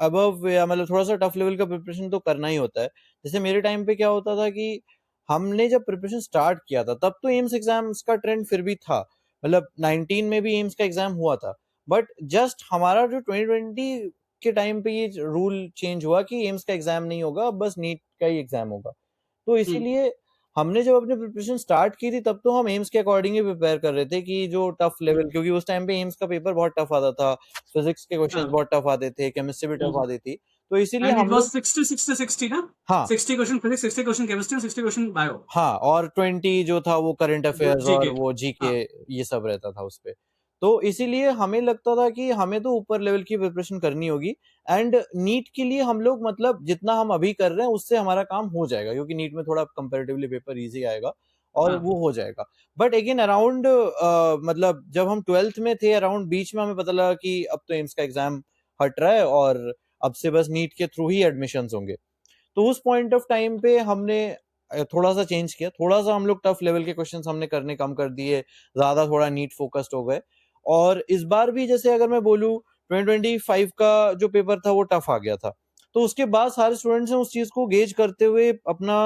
अबव या मतलब थोड़ा-सा टफ लेवल का प्रिपरेशन तो करना ही होता है। जैसे मेरे टाइम पे क्या होता था कि हमने जब प्रिपरेशन स्टार्ट किया था, तब तो एम्स एग्ज़ाम्स का ट्रेंड फिर भी था। मतलब 19 में भी एम्स का एग्ज़ाम हुआ था। बट जस्ट हमारा जो 2020 के टाइम पे ये रूल चेंज हुआ कि एम्स का एग्ज़ाम नहीं होगा, अब बस नीट का ही एग्ज़ाम होगा। तो हम्म। इसीलिए हमने जब अपनी प्रिपरेशन स्टार्ट की थी तब तो हम एम्स के अकॉर्डिंग ही प्रिपेयर कर रहे थे कि जो टफ लेवल, हम्म। क्योंकि उस टाइम पे एम्स का पेपर बहुत टफ आता था, फिजिक्स के क्वेश्चंस हाँ। बहुत टफ आते थे, केमिस्ट्री भी टफ आती थी, तो इसीलिए एंड इट हम वाज लोग 60 60 60 ना, हाँ 60 क्वेश्चन फिजिक्स, 60 क्वेश्चन केमिस्ट्री और 60 क्वेश्चन बायो। हाँ, और 20 जो था वो करंट अफेयर्स जी और के। वो हाँ। जीके, ये सब रहता था उसपे। तो इसीलिए हमें लगता था कि हमें तो ऊपर लेवल की प्रिपरेशन करनी होगी, एंड नीट के लिए हम लोग मतलब जितना हम अभी कर रहे हैं उससे हमारा काम हो जाएगा, क्योंकि नीट में थोड़ा कंपैरेटिवली पेपर ईज़ी आएगा और हाँ। वो हो जाएगा। बट अगेन अराउंड मतलब जब हम 12th में थे, अराउंड बीच में हमें पता लगा कि अब तो एम्स का एग्ज़ाम हट रहा है और अब से बस नीट के थ्रू ही एडमिशन्स होंगे। तो उस पॉइंट ऑफ टाइम पे हमने थोड़ा-सा चेंज किया, थोड़ा-सा हम लोग टफ लेवल के क्वेश्चन्स हमने करने कम कर दिए, ज़्यादा थोड़ा नीट फ़ोकस्ड हो गए। और इस बार भी जैसे अगर मैं बोलूँ 2025 का जो पेपर था वो टफ आ गया था। तो उसके बाद सारे स्टूडेंट्स ने उस चीज़ को गेज करते हुए अपना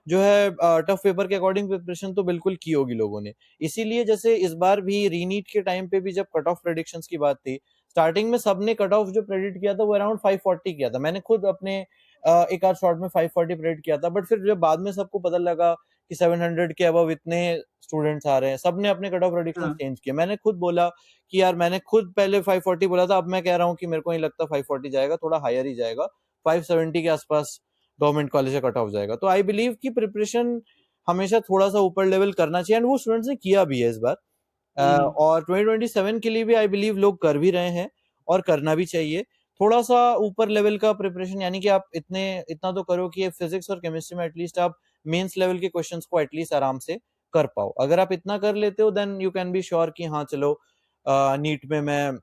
जो है टफ पेपर के अकॉर्डिंग प्रिपरेशन तो बिल्कुल की होगी लोगों ने। इसीलिए जैसे इस बार भी रीनीट के टाइम पे भी जब कट ऑफ प्रेडिक्शंस की बात थी, स्टार्टिंग में सबने कट ऑफ जो प्रेडिक्ट किया था वो अराउंड 540 किया था। मैंने खुद अपने एक आध शॉट में 540 प्रेडिक्ट किया था, बट फिर जब बाद में सबको पता लगा कि 700 के अबव इतने स्टूडेंट्स आ रहे हैं, सबने अपने कट ऑफ प्रेडिक्शंस हाँ। चेंज किए। मैंने खुद बोला कि यार मैंने खुद पहले 540 बोला था, अब मैं कह रहा हूँ कि मेरे को नहीं लगता 540 जाएगा, थोड़ा हायर ही जाएगा, 570 के आसपास गवर्नमेंट कॉलेज का कट ऑफ जाएगा। तो आई बिलीव कि प्रिपरेशन हमेशा थोड़ा-सा ऊपर लेवल करना चाहिए, एंड वो स्टूडेंट्स ने किया भी है इस बार। हम्म। और 2027 के लिए भी आई बिलीव लोग कर भी रहे हैं और करना भी चाहिए। थोड़ा-सा ऊपर लेवल का प्रिपरेशन, यानी कि आप इतना तो करो कि फिजिक्स और केमिस्ट्री में एटलीस्ट आप मेंस लेवल के क्वेश्चंस को एटलीस्ट आराम से कर पाओ। अगर आप इतना कर लेते हो then you can be sure कि हाँ चलो, नीट में मैं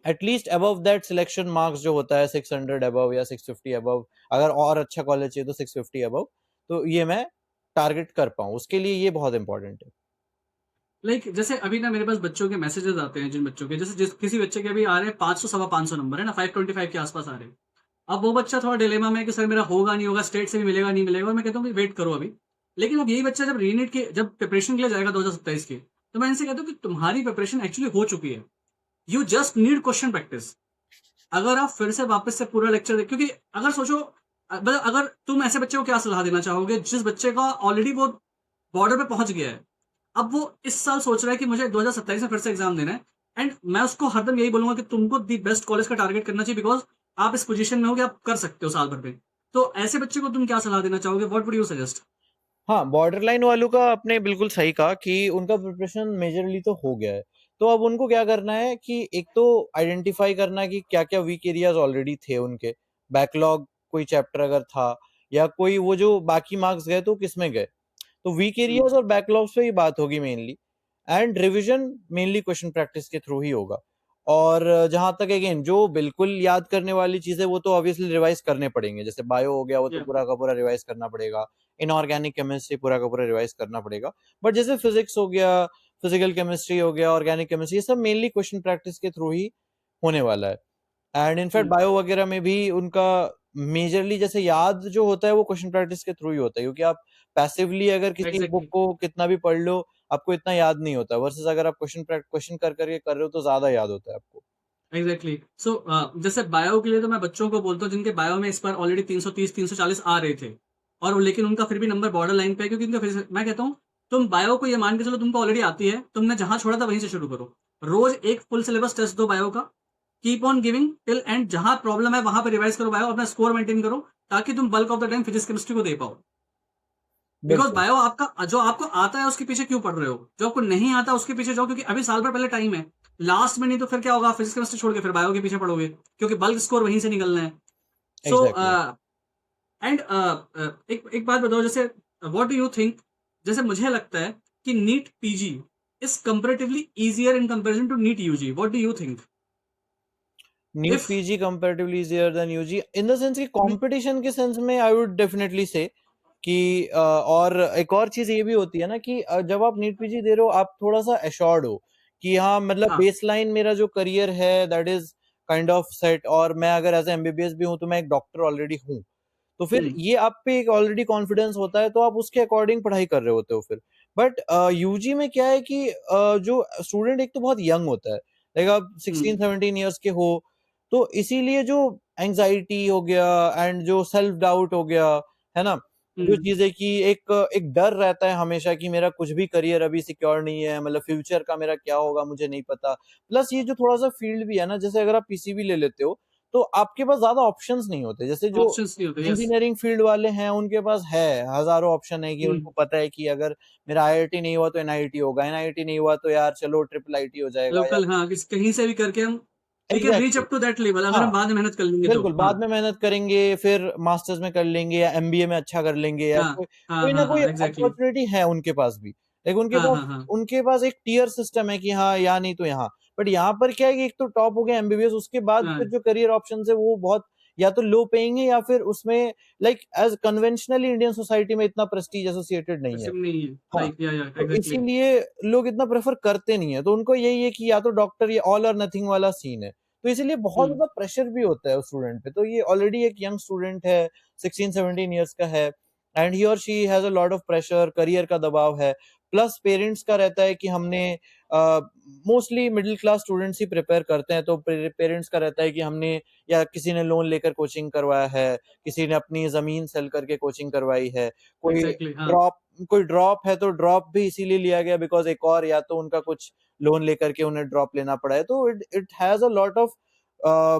at least above that selection marks जो होता है 600 अबव या 650 अबव, अगर और अच्छा कॉलेज चाहिए तो 650 अबव, तो ये मैं टारगेट कर पाऊँ, उसके लिए ये बहुत इंपॉर्टेंट है। लाइक जैसे अभी ना मेरे पास बच्चों के मैसेजेस आते हैं, जिन बच्चों के, जैसे जिस किसी बच्चे के अभी आ रहे हैं 500 सवा 500 नंबर है ना, 525 के आसपास आ रहे हैं। अब वो बच्चा थोड़ा डिलेमा में है कि सर मेरा होगा नहीं होगा, स्टेट से भी मिलेगा नहीं मिलेगा, और मैं कहता हूँ कि वेट करो अभी। लेकिन अब यही बच्चा जब रीनीट के जब प्रिपरेशन के लिए जाएगा 2027 की, तो मैं इनसे कहता हूँ कि तुम्हारी प्रिपरेशन एक्चुअली हो चुकी है। You just need question practice. अगर आप फिर से वापस से पूरा लेक्चर देख, क्योंकि अगर सोचो, मतलब अगर तुम ऐसे बच्चे को क्या सलाह देना चाहोगे जिस बच्चे का ऑलरेडी वो बॉर्डर पे पहुंच गया है, अब वो इस साल सोच रहा है कि मुझे 2027 में फिर से एग्जाम देना है, एंड मैं उसको हरदम यही बोलूंगा कि तुमको दी बेस्ट कॉलेज का टारगेट करना चाहिए, बिकॉज आप इस पोजीशन में हो कि आप कर सकते हो साल भर में। तो ऐसे बच्चे को तुम क्या सलाह देना चाहोगे? What would you suggest? हाँ, बॉर्डरलाइन वालों का आपने बिल्कुल सही कहा कि उनका प्रिपरेशन मेजरली तो हो गया है। तो अब उनको क्या करना है कि एक तो आइडेंटिफाई करना है कि क्या-क्या वीक एरियाज़ ऑलरेडी थे उनके। बैकलॉग कोई चैप्टर अगर था या कोई वो जो बाकी मार्क्स गए तो किसमें गए। तो वीक एरियाज़ और बैकलॉग्स पे ही बात होगी mainly and revision mainly question practice के थ्रू ही होगा। और जहाँ तक अगेन जो बिल्कुल याद करने वाली चीज़ें वो तो ऑब्वियसली रिवाइज़ करने पड़ेंगे। जैसे बायो हो गया वो तो या पूरा का पूरा रिवाइज़ करना पड़ेगा। इनऑर्गेनिक केमिस्ट्री पूरा का पूरा रिवाइज़ करना पड़ेगा। बट जैसे फिज़िक्स हो गया, फिज़िकल केमिस्ट्री हो गया, ऑर्गेनिक केमिस्ट्री ये सब मेनली क्वेश्चन प्रैक्टिस के थ्रू ही होने वाला है। एंड इनफैक्ट बायो वगैरह में भी उनका मेजरली जैसे याद जो होता है वो क्वेश्चन प्रैक्टिस के थ्रू ही होता है क्योंकि आप पैसिवली अगर किसी बुक एग्जैक्टली को कितना भी पढ़ लो आपको इतना याद नहीं होता वर्सेस अगर आप क्वेश्चन कर करके कर रहे हो तो ज्यादा याद होता है आपको। एग्जैक्टली सो जैसे बायो के लिए तो मैं बच्चों को बोलता हूँ जिनके बायो में इस बार ऑलरेडी 330 340 आ रहे थे और लेकिन उनका फिर भी नंबर बॉर्डर लाइन पे है, क्योंकि उनका फिर मैं कहता हूँ तुम बायो को ये मान के चलो तुमको ऑलरेडी आती है, तुमने जहां छोड़ा था वहीं से शुरू करो। रोज एक फुल सिलेबस टेस्ट दो बायो का, keep on giving till and, जहां प्रॉब्लम है वहां पर रिवाइज करो बायो, अपना स्कोर मेंटेन करो ताकि तुम bulk of the time physics chemistry को दे पाओ। बिकॉज बिल्कुल बायो आपका जो आपको आता है उसके पीछे क्यों पढ़ रहे हो, जो आपको नहीं आता उसके पीछे जाओ, क्योंकि अभी साल भर पहले टाइम है। लास्ट में नहीं तो फिर क्या होगा, फिजिक्स केमिस्ट्री छोड़ के फिर बायो के पीछे पढ़ोगे क्योंकि बल्क स्कोर वहीं से निकलना है। So exactly. एंड एक एक बात बताओ, जैसे व्हाट डू यू थिंक, जैसे मुझे लगता है कि NEET PG is comparatively easier in comparison to NEET UG, what do you think? NEET if PG comparatively easier than UG in the sense कि कंपटीशन के सेंस में आई वुड डेफिनेटली से कि और एक और चीज ये भी होती है ना कि जब आप नीट पीजी दे रहे हो आप थोड़ा सा एश्योर्ड हो कि हाँ मतलब हाँ बेसलाइन मेरा जो करियर है that is kind of set और मैं अगर एज एमबीबीएस भी हूँ तो मैं एक डॉक्टर ऑलरेडी हूँ। तो फिर ये आप पे एक ऑलरेडी कॉन्फिडेंस होता है तो आप उसके अकॉर्डिंग पढ़ाई कर रहे होते हो फिर। बट यूजी में क्या है कि जो स्टूडेंट एक तो बहुत यंग होता है लाइक आप 16-17 ईयर्स के हो तो इसीलिए जो एंजाइटी हो गया एंड जो सेल्फ डाउट हो गया है ना जो चीजें कि एक एक डर रहता है हमेशा कि मेरा कुछ भी करियर अभी सिक्योर नहीं है मतलब फ्यूचर का मेरा क्या होगा मुझे नहीं पता। प्लस ये जो थोड़ा सा फील्ड भी है ना जैसे अगर आप पीसीबी ले लेते हो तो आपके पास ज्यादा ऑप्शंस नहीं होते जैसे जो ऑप्शंस नहीं होते, यस। इंजीनियरिंग फील्ड वाले हैं उनके पास है हजारों ऑप्शन है कि उनको पता है कि अगर मेरा आईआईटी नहीं हुआ तो एनआईटी होगा एनआईटी नहीं हुआ तो यार चलो ट्रिपल आईटी हो जाएगा या लोकल, हाँ, कहीं से भी करके हम we can reach exactly up to that level अगर हाँ हम बाद में मेहनत कर लेंगे तो। बिल्कुल हाँ बाद में मेहनत करेंगे फिर मास्टर्स में कर लेंगे या एमबीए में अच्छा कर लेंगे या हाँ कोई हाँ कोई ना हाँ कोई हाँ एग्जैक्टली। अपॉर्चुनिटी है उनके पास भी लेकिन हाँ हाँ हाँ उनके पास एक टियर सिस्टम है कि हाँ या नहीं तो यहाँ। बट यहाँ पर क्या है कि एक तो टॉप हो गया एमबीबीएस उसके बाद हाँ फिर जो करियर ऑप्शन है वो बहुत या तो लो पेइंग है या फिर उसमें like as conventionally Indian society में इतना प्रेस्टीज एसोसिएटेड नहीं है। सिम नहीं है, हाँ लाइक या तो एग्जैक्टली। इसीलिए लोग इतना प्रेफर करते नहीं है तो उनको यही है कि या तो डॉक्टर ये ऑल और नथिंग वाला सीन है। तो इसीलिए बहुत ज्यादा प्रेशर भी होता है उस स्टूडेंट पे। तो ये ऑलरेडी एक यंग स्टूडेंट है 16-17 ईयर्स का है एंड ही और she has a lot of pressure career का दबाव है। प्लस पेरेंट्स का रहता है कि हमने मोस्टली मिडिल क्लास स्टूडेंट्स ही प्रिपेयर करते हैं तो पेरेंट्स का रहता है कि हमने या किसी ने लोन लेकर कोचिंग करवाया है किसी ने अपनी जमीन सेल करके कोचिंग करवाई है कोई एग्जैक्टली हाँ ड्रॉप कोई ड्रॉप है तो ड्रॉप भी इसीलिए लिया गया बिकॉज एक और या तो उनका कुछ लोन लेकर के उन्हें ड्रॉप लेना पड़ा है तो it it has a lot of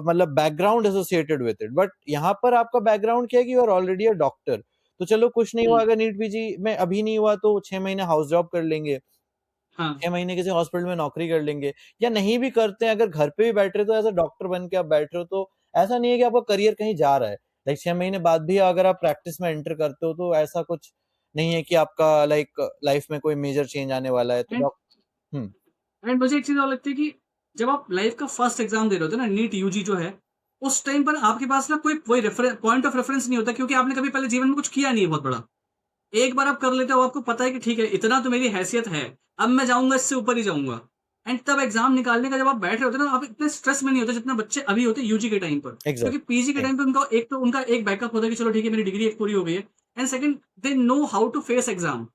मतलब background associated with it. But यहाँ पर आपका बैकग्राउंड क्या है कि you are already a doctor तो चलो कुछ नहीं हुआ अगर नीट पीजी में अभी नहीं हुआ तो 6 महीने हाउस जॉब कर लेंगे हाँ 6 महीने किसी हॉस्पिटल में नौकरी कर लेंगे या नहीं भी करते हैं अगर घर पे भी बैठ रहे हो तो एज अ डॉक्टर बन के आप बैठ रहे हो तो ऐसा नहीं है कि आपका करियर कहीं जा रहा है। लाइक 6 महीने बाद भी अगर आप प्रैक्टिस में एंटर करते हो तो ऐसा कुछ नहीं है कि आपका लाइक लाइफ में कोई मेजर चेंज आने वाला है तो एंड हम्म एंड मुझे एक चीज और लगती है कि जब आप लाइफ का फर्स्ट एग्जाम दे रहे होते हो ना, नीट यूजी जो है, उस टाइम पर आपके पास ना कोई रेफरेंस पॉइंट ऑफ रेफरेंस नहीं होता, क्योंकि आपने कभी पहले जीवन में कुछ किया नहीं है बहुत बड़ा। एक बार आप कर लेते हो, आपको पता है कि ठीक है इतना तो मेरी हैसियत है, अब मैं जाऊंगा इससे ऊपर ही जाऊंगा। एंड तब एग्जाम निकालने का जब आप बैठ रहे होते हो ना, आप इतने स्ट्रेस में नहीं होते जितना बच्चे अभी होते हैं यूजी के टाइम पर, क्योंकि पीजी के एग्जैक्ट टाइम पे उनका एक बैकअप होता है कि चलो ठीक है मेरी डिग्री एक पूरी हो गई है। And second, they know how to face exam.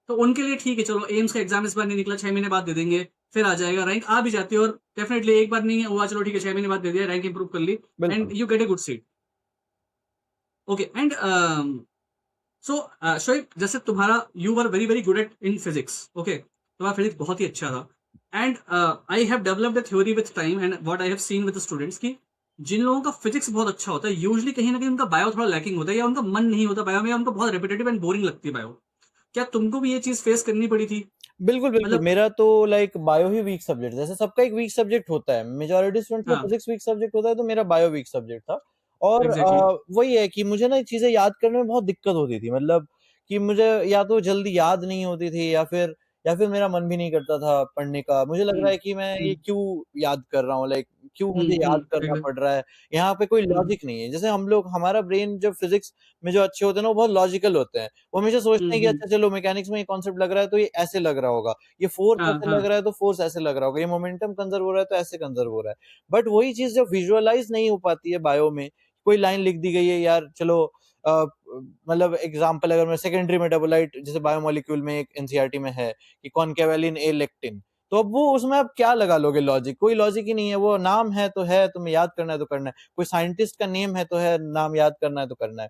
तो उनके लिए ठीक है, चलो एम्स का एग्जाम इस बार नहीं निकला, 6 महीने बाद दे देंगे, फिर आ जाएगा, रैंक आ भी जाती है। और डेफिनेटली एक बार नहीं हुआ, चलो ठीक है 6 महीने बाद दे दिया, रैंक इंप्रूव कर ली, एंड बिल्कुल you get a good seat. Okay and so Shoaib, जैसे तुम्हारा you were very very good at in physics, okay, तुम्हारा फिजिक्स बहुत ही अच्छा था। And I have developed a theory with time and what I have seen with students की जिन लोगों का फिजिक्स बहुत अच्छा होता है, यूजुअली कहीं ना कहीं उनका बायो थोड़ा लैकिंग होता है, या उनका मन नहीं होता बायो में, या उनको बहुत रिपीटेटिव एंड बोरिंग लगती है बायो। क्या तुमको भी ये चीज फेस करनी पड़ी थी? बिल्कुल बिल्कुल, मतलब मेरा तो लाइक बायो ही वीक सब्जेक्ट, जैसे सबका एक वीक सब्जेक्ट होता है, मेजॉरिटी स्टूडेंट्स का हाँ, फिजिक्स वीक सब्जेक्ट होता है, तो मेरा बायो वीक सब्जेक्ट था। और एग्जैक्टली। वही है कि मुझे ना चीजें याद करने में बहुत दिक्कत होती थी, मतलब कि मुझे या तो जल्दी याद नहीं होती थी, या फिर मेरा मन भी नहीं करता था पढ़ने का। मुझे लग रहा हम्म है कि मैं ये हम्म क्यों याद कर रहा हूँ, लाइक क्यों मुझे याद करना exactly, पड़ रहा है, यहाँ पे कोई हम्म लॉजिक नहीं है। जैसे हम लोग, हमारा ब्रेन जब फिजिक्स में जो अच्छे होते हैं ना, वो बहुत लॉजिकल होते हैं। वो हमेशा सोचते हैं कि हम्म। अच्छा चलो मैकेनिक्स में ये कॉन्सेप्ट लग रहा है तो ये ऐसे लग रहा होगा, ये फोर्स हाँ ऐसे हाँ। लग रहा है तो फोर्स ऐसे लग रहा होगा, ये मोमेंटम कंजर्व हो रहा है तो ऐसे कंजर्व हो रहा है। बट वही चीज जब विजुअलाइज नहीं हो पाती है बायो में, कोई लाइन लिख दी गई है यार, चलो मतलब एग्जांपल, अगर मैं सेकेंडरी मेटाबोलाइट, जैसे बायोमोलिक्यूल में एक एनसीईआरटी में है कि कॉन्केवेलिन ए लेक्टिन, तो अब वो उसमें आप क्या लगा लोगे लॉजिक? कोई लॉजिक ही नहीं है। वो नाम है, तुम्हें याद करना है तो करना है, कोई साइंटिस्ट का नेम है तो है, नाम याद करना है तो करना है।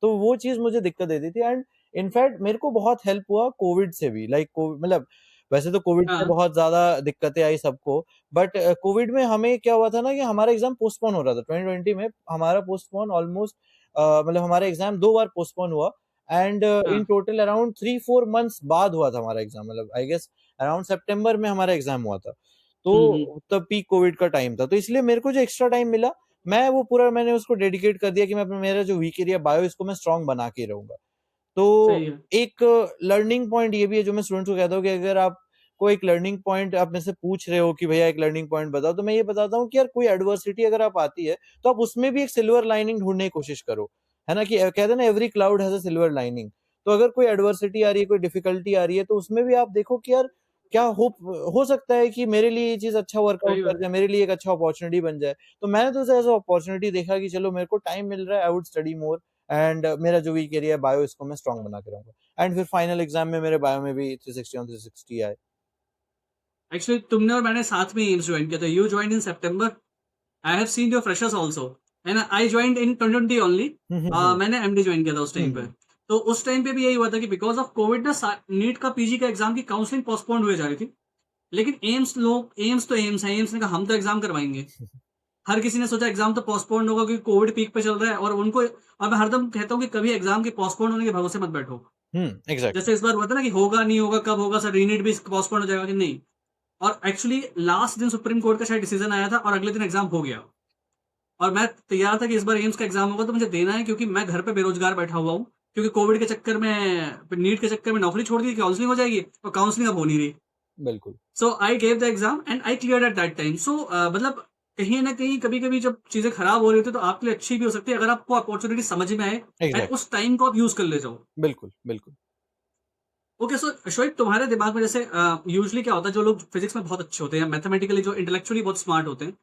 तो वो चीज मुझे दिक्कत देती थी। एंड इनफैक्ट मेरे को बहुत हेल्प हुआ कोविड से भी, लाइक मतलब वैसे तो कोविड से हाँ। बहुत ज्यादा दिक्कतें आई सबको, बट कोविड में हमें क्या हुआ था ना कि हमारा एग्जाम पोस्टपोन हो रहा था 2020 में, हमारा पोस्टपोन ऑलमोस्ट, मतलब हमारा एग्जाम 2 बार पोस्टपोन हुआ। एंड इन हाँ। टोटल अराउंड 3-4 मंथ्स बाद हुआ था हमारा एग्जाम, मतलब आई गेस अराउंड सितंबर में हमारा एग्जाम हुआ था। हम्म। तो तब पीक कोविड का टाइम था, तो इसलिए मेरे को जो एक्स्ट्रा टाइम मिला, मैं वो पूरा मैंने उसको डेडिकेट कर दिया कि मैं अपना, मेरा जो वीक एरिया बायो, इसको मैं स्ट्रांग बना के रहूंगा। तो सही है। एक लर्निंग पॉइंट ये भी है जो मैं स्टूडेंट्स को कहता हूँ कि अगर आपको एक लर्निंग पॉइंट, आप मेरे से पूछ रहे हो कि भैया एक लर्निंग पॉइंट बताओ, तो मैं ये बताता हूँ कि यार कोई एडवर्सिटी अगर आप आती है तो आप उसमें भी एक सिल्वर लाइनिंग ढूंढने की कोशिश करो, है ना? कि कहते हैं ना, every cloud has a silver lining. तो अगर कोई एडवर्सिटी आ रही है, कोई डिफिकल्टी आ रही है, तो उसमें भी आप देखो कि यार क्या हो सकता है कि मेरे लिए ये चीज अच्छा वर्कआउट सही कर बात। जाए, मेरे लिए एक अच्छा अपॉर्चुनिटी बन जाए। तो मैंने तो इसे एज अपॉर्चुनिटी देखा कि चलो मेरे को टाइम मिल रहा है, I would study more. And मेरा जो वीक एरिया है बायो, इसको मैं स्ट्रांग बना के रहूंगा। एंड फिर फाइनल एग्जाम में मेरे बायो में भी 360 on 360 आए। एक्चुअली तुमने और मैंने साथ में एम्स ज्वाइन किया था। You join in September. I have seen your freshers also, and I joined in 2020 only. Hmm मैंने एमडी ज्वाइन किया था उस टाइम पे। हम्म तो उस टाइम पे भी यही हुआ था कि बिकॉज ऑफ कोविड ना नीट का पीजी का एग्जाम की काउंसलिंग पोस्टपोन्ड हुए जा रही थी। लेकिन एम्स तो एम्स है, एम्स ने कहा हम तो एग्जाम करवाएंगे। हर किसी ने सोचा एग्जाम तो पोस्टपोन्ड होगा क्योंकि कोविड पीक पे चल रहा है, और उनको, और मैं हरदम कहता हूँ कि कभी एग्जाम के पोस्टपोन्ड होने के भरोसे मत बैठो। एग्जैक्टली। जैसे इस बार हुआ था ना कि होगा नहीं होगा, कब होगा सर, रीनीट भी पोस्टपोन्ड हो जाएगा कि नहीं। और एक्चुअली लास्ट दिन सुप्रीम कोर्ट का शायद डिसीजन आया था और अगले दिन एग्जाम हो गया। और मैं तैयार था कि इस बार एम्स का एग्जाम होगा तो मुझे देना है, क्योंकि मैं घर पे बेरोजगार बैठा हुआ हूँ। क्योंकि कोविड के चक्कर में, नीट के चक्कर में नौकरी छोड़ दी, काउंसलिंग हो जाएगी और काउंसलिंग अब हो नहीं रही। बिल्कुल so I gave the exam and I clear at that time. So मतलब कहीं ना कहीं कभी कभी जब चीजें खराब हो रही होती है तो आपके लिए अच्छी भी हो सकती है, अगर आपको अपॉर्चुनिटी समझ में आए एंड एग्जैक्ट उस टाइम को आप यूज कर ले जाओ। बिल्कुल बिल्कुल। ओके, सो शोएब, तुम्हारे दिमाग में जैसे यूजली क्या होता है, जो लोग फिजिक्स में बहुत अच्छे होते हैं, मैथमेटिकली जो इंटेलेक्चुअली बहुत स्मार्ट होते हैं,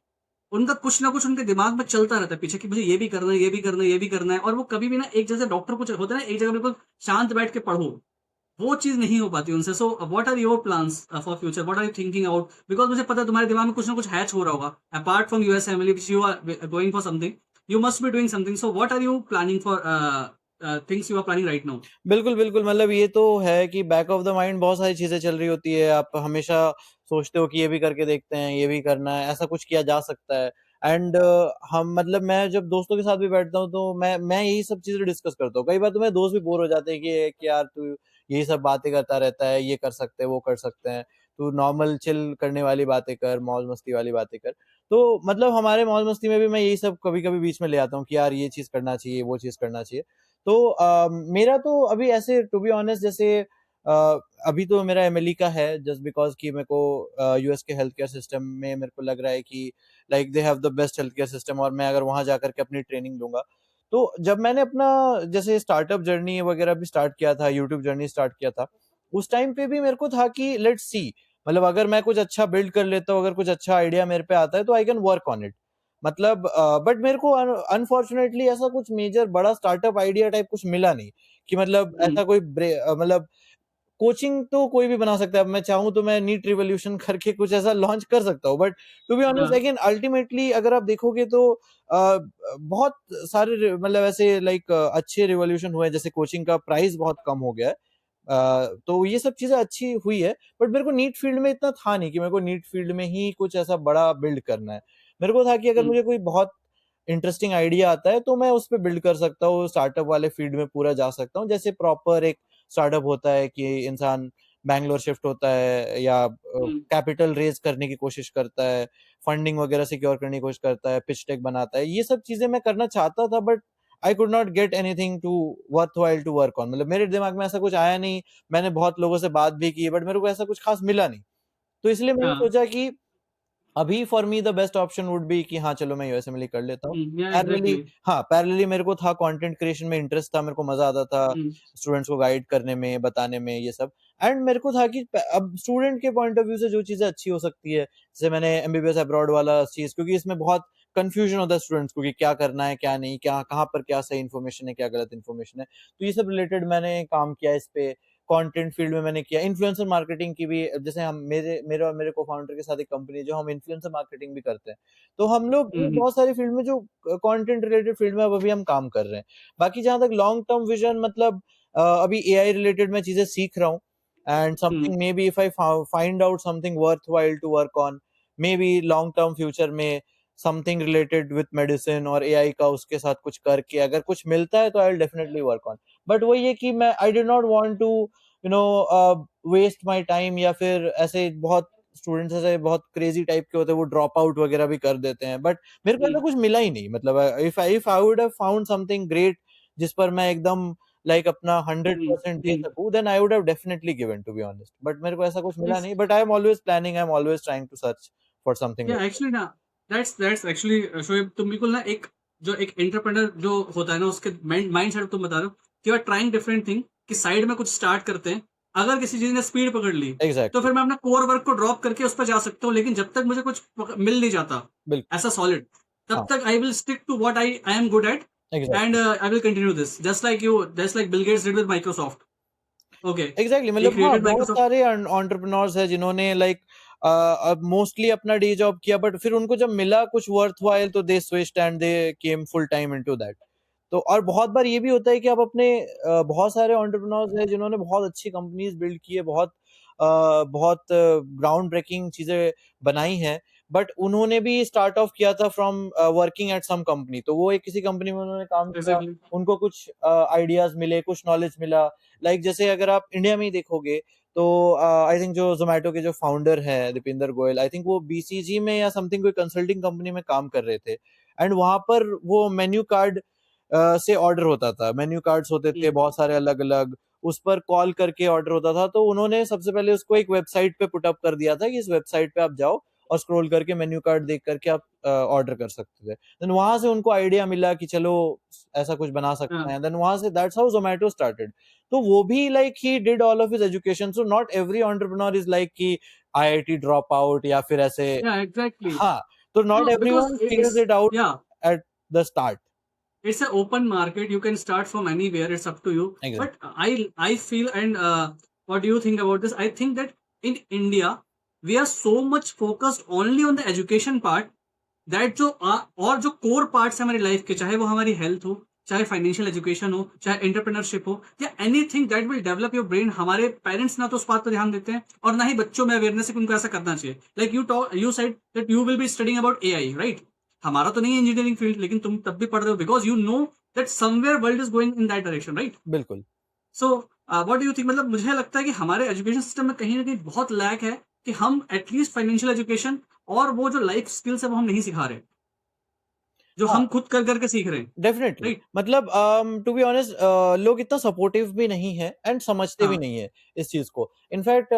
उनका कुछ ना कुछ उनके दिमाग में चलता रहता है पीछे कि मुझे ये भी करना है, ये भी करना है, ये भी करना है। और वो कभी भी ना, एक जैसे डॉक्टर कुछ होता है ना, एक जगह बिल्कुल शांत बैठ के पढ़ो, वो चीज नहीं हो पाती उनसे। So what are your plans for future, what are you thinking out? Because मुझे पता है तुम्हारे दिमाग में कुछ ना कुछ हैच हो रहा होगा, apart from US family which you are going for something, you must be doing something. So what are you planning for things you are planning right now? बिल्कुल बिल्कुल, मतलब ये तो है कि बैक ऑफ द माइंड बहुत सारी चीजें चल रही होती है, आप हमेशा सोचते हो कि ये भी करके देखते हैं, ये भी करना है, ऐसा कुछ किया जा सकता है। एंड हम, मतलब मैं जब दोस्तों के साथ भी बैठता हूँ तो मैं यही सब चीजें डिस्कस करता हूँ। कई बार तो मेरे दोस्त भी बोर हो जाते हैं कि यार तू यही सब बातें करता रहता है, ये कर सकते हैं, वो कर सकते हैं, तू नॉर्मल चिल करने वाली बातें कर, मौज मस्ती वाली बातें कर। तो मतलब हमारे मौज मस्ती में भी मैं यही सब कभी कभी बीच में ले आता हूँ कि यार ये चीज करना चाहिए, वो चीज करना चाहिए। तो मेरा तो अभी ऐसे टू बी ऑनेस्ट, जैसे अभी तो मेरा एमएलई का है, जस्ट बिकॉज कि मेरे को यूएस के हेल्थ केयर सिस्टम में मेरे को लग रहा है कि like they have the best health care system, और मैं अगर वहां जाकर के अपनी ट्रेनिंग लूंगा। तो जब मैंने अपना जैसे स्टार्टअप जर्नी वगैरह भी स्टार्ट किया था, यूट्यूब जर्नी स्टार्ट किया था, उस टाइम पे भी मेरे को था कि लेट्स सी, मतलब अगर मैं कुछ अच्छा बिल्ड कर लेता हूँ, अगर कुछ अच्छा आइडिया मेरे पे आता है तो I can work on it. मतलब बट मेरे को अनफॉर्चुनेटली ऐसा कुछ मेजर बड़ा स्टार्टअप आइडिया टाइप कुछ मिला नहीं, कि मतलब ऐसा कोई मतलब कोचिंग तो कोई भी बना सकता है। अब मैं चाहूँ तो मैं नीट रिवॉल्यूशन करके कुछ ऐसा लॉन्च कर सकता हूँ, बट टू बी ऑनेस्ट हाँ। अगेन अल्टीमेटली अगर आप देखोगे तो बहुत सारे मतलब ऐसे लाइक अच्छे रिवॉल्यूशन हुए हैं, जैसे कोचिंग का प्राइस बहुत कम हो गया है। तो ये सब चीजें अच्छी हुई है, बट मेरे को नीट फील्ड में इतना था नहीं कि मेरे को नीट फील्ड में ही कुछ ऐसा बड़ा बिल्ड करना है। मेरे को था कि अगर मुझे कोई बहुत इंटरेस्टिंग आइडिया आता है तो मैं उस पर बिल्ड कर सकता हूँ, स्टार्टअप वाले फील्ड में पूरा जा सकता हूँ, जैसे प्रॉपर एक स्टार्टअप होता है कि इंसान बैंगलोर शिफ्ट होता है या हम्म, कैपिटल रेज करने की कोशिश करता है, फंडिंग वगैरह सिक्योर करने की कोशिश करता है, पिच टेक बनाता है। ये सब चीजें मैं करना चाहता था, but I could not get anything to worth to work on. मतलब मेरे दिमाग में ऐसा कुछ आया नहीं। मैंने बहुत लोगों से बात भी की, बट मेरे को ऐसा कुछ खास मिला नहीं। तो इसलिए मैंने हाँ, सोचा कि अभी for me the best option would be कि हाँ चलो मैं यूएसएमएल कर लेता हूँ। या पैरेलली, एग्जैक्टली। हाँ पैरेलली मेरे को था कंटेंट क्रिएशन में इंटरेस्ट था, मेरे को मजा आता था स्टूडेंट्स को गाइड करने में, बताने में, ये सब। एंड मेरे को था कि अब स्टूडेंट के पॉइंट ऑफ व्यू से जो चीजें अच्छी हो सकती है, जैसे मैंने एमबीबीएस अब्रॉड वाला चीज, क्योंकि इसमें बहुत कंफ्यूजन होता है स्टूडेंट्स को कि क्या करना है क्या नहीं, क्या कहाँ पर क्या सही इन्फॉर्मेशन है क्या गलत इन्फॉर्मेशन है। तो ये सब रिलेटेड मैंने काम किया इस पे। कंटेंट फील्ड में मैंने किया, इन्फ्लुएंसर मार्केटिंग की भी। जैसे हम मेरे और मेरे को-फाउंडर के साथ एक कंपनी है जो हम इन्फ्लुएंसर मार्केटिंग भी करते हैं। तो हम लोग हम्म, बहुत सारी फील्ड में जो कंटेंट रिलेटेड फील्ड में अब अभी हम काम कर रहे हैं। बाकी जहाँ तक लॉन्ग टर्म विजन, मतलब अभी एआई रिलेटेड मैं चीजें सीख रहा हूँ। And hmm, something maybe if I find out something worthwhile to work on, maybe long term future में समथिंग रिलेटेड विथ मेडिसिन और एआई का उसके साथ कुछ करके अगर कुछ मिलता है तो I will definitely work on. But वही है कि मैं I did not want to you know waste my time, या फिर ऐसे बहुत स्टूडेंट्स ऐसे बहुत क्रेजी टाइप के होते हैं, वो ड्रॉप आउट वगैरह भी कर देते हैं। बट मेरे को ऐसा हम्म, कुछ मिला ही नहीं। मतलब if I would have found something great जिस पर मैं एकदम लाइक अपना 100% दे हम्म। सकूं, then I would have definitely given, to be honest. But मेरे को ऐसा कुछ मिला Yes, नहीं। But I am always planning, I am always trying to search for something या लाइक एक्चुअली ना, दैट्स एक्चुअली शोएब, तुम बिल्कुल ना एक जो एक एंटरप्रेन्योर जो होता है ना, उसके माइंड सेट तुम बता रहे हो कि you are trying different thing, कि साइड में कुछ स्टार्ट करते हैं। अगर किसी चीज ने स्पीड पकड़ ली तो एग्जैक्टली। फिर मैं अपना कोर वर्क को ड्रॉप करके उस पर जा सकता हूँ, लेकिन जब तक मुझे कुछ मिल नहीं जाता बिल्कुल। ऐसा सॉलिड, तब हाँ, तक I will stick to what I am good at, and exactly. I will continue this just like Bill Gates did with Microsoft. Okay, exactly, he मतलब हाँ क्रिएटेड बहुत माइक्रोसॉफ्ट। सारे एंटरप्रेन्योर्स हैं जिन्होंने लाइक अब मोस्टली अपना डे जॉब किया, बट फिर उनको जब मिला कुछ वर्थवाइल तो they switched and they came full time into that. तो और बहुत बार ये भी होता है कि आप अपने बहुत सारे एंटरप्रेन्योर्स हैं जिन्होंने बहुत अच्छी कंपनीज बिल्ड की है, बहुत ग्राउंड ब्रेकिंग चीजें बनाई हैं। बट उन्होंने भी स्टार्ट ऑफ किया था from working at some company. तो वो एक किसी कंपनी में उन्होंने काम किया, एग्जैक्टली। उनको कुछ आइडियाज मिले, कुछ नॉलेज मिला। लाइक जैसे अगर आप इंडिया में ही देखोगे तो आई थिंक जो जोमेटो के जो फाउंडर हैं दीपिंदर गोयल, आई थिंक वो बीसीजी में या समथिंग कोई कंसल्टिंग कंपनी में काम कर रहे थे। एंड वहां पर वो मेन्यू कार्ड से ऑर्डर होता था, मेन्यू कार्ड्स होते थे बहुत सारे अलग अलग, उस पर कॉल करके ऑर्डर होता था। तो उन्होंने सबसे पहले उसको एक वेबसाइट पे पुट अप कर दिया था कि इस वेबसाइट पे आप जाओ और स्क्रॉल करके मेन्यू कार्ड देख करके आप ऑर्डर कर सकते थे। देन वहां से उनको आइडिया मिला कि चलो ऐसा कुछ बना सकते हाँ, हैं। देन वहां से दैट्स हाउ जोमेटो स्टार्टेड। तो वो भी like he did all of his education. So not every entrepreneur is like कि आईआईटी ड्रॉप आउट या फिर ऐसे। या एग्जैक्टली। हाँ, तो नॉट तो because everyone figures it's, it out या at the start. it's an open market, you can start from anywhere, it's up to you. But exactly. I feel, and what do you think about this? I think that in India we are so much focused only on the education part, that जो और जो कोर पार्ट्स है हमारी लाइफ के, चाहे वो हमारी हेल्थ हो, चाहे फाइनेंशियल एजुकेशन हो, चाहे एंटरप्रेन्योरशिप हो, या anything that will develop your brain, हमारे पेरेंट्स ना तो उस बात पर ध्यान देते हैं और ना ही बच्चों में अवेयरनेस है कि उनको ऐसा करना चाहिए। Like you said that you will be studying about AI, right? हमारा तो नहीं है इंजीनियरिंग फील्ड, लेकिन तुम तब भी पढ़ रहे हो because you know that somewhere world is going in that direction, right? बिल्कुल। So what do you think, मतलब मुझे लगता है कि हमारे एजुकेशन सिस्टम में कहीं ना कहीं बहुत लैक है, कि हम एटलीस्ट फाइनेंशियल एजुकेशन और वो जो लाइफ स्किल्स है वो हम नहीं सिखा रहे, जो हाँ, हम खुद कर करके सीख रहे हैं, डेफिनेटली। राइट? मतलब टू बी ऑनेस्ट लोग इतना सपोर्टिव भी नहीं है एंड समझते भी हाँ, नहीं है इस चीज को। इनफैक्ट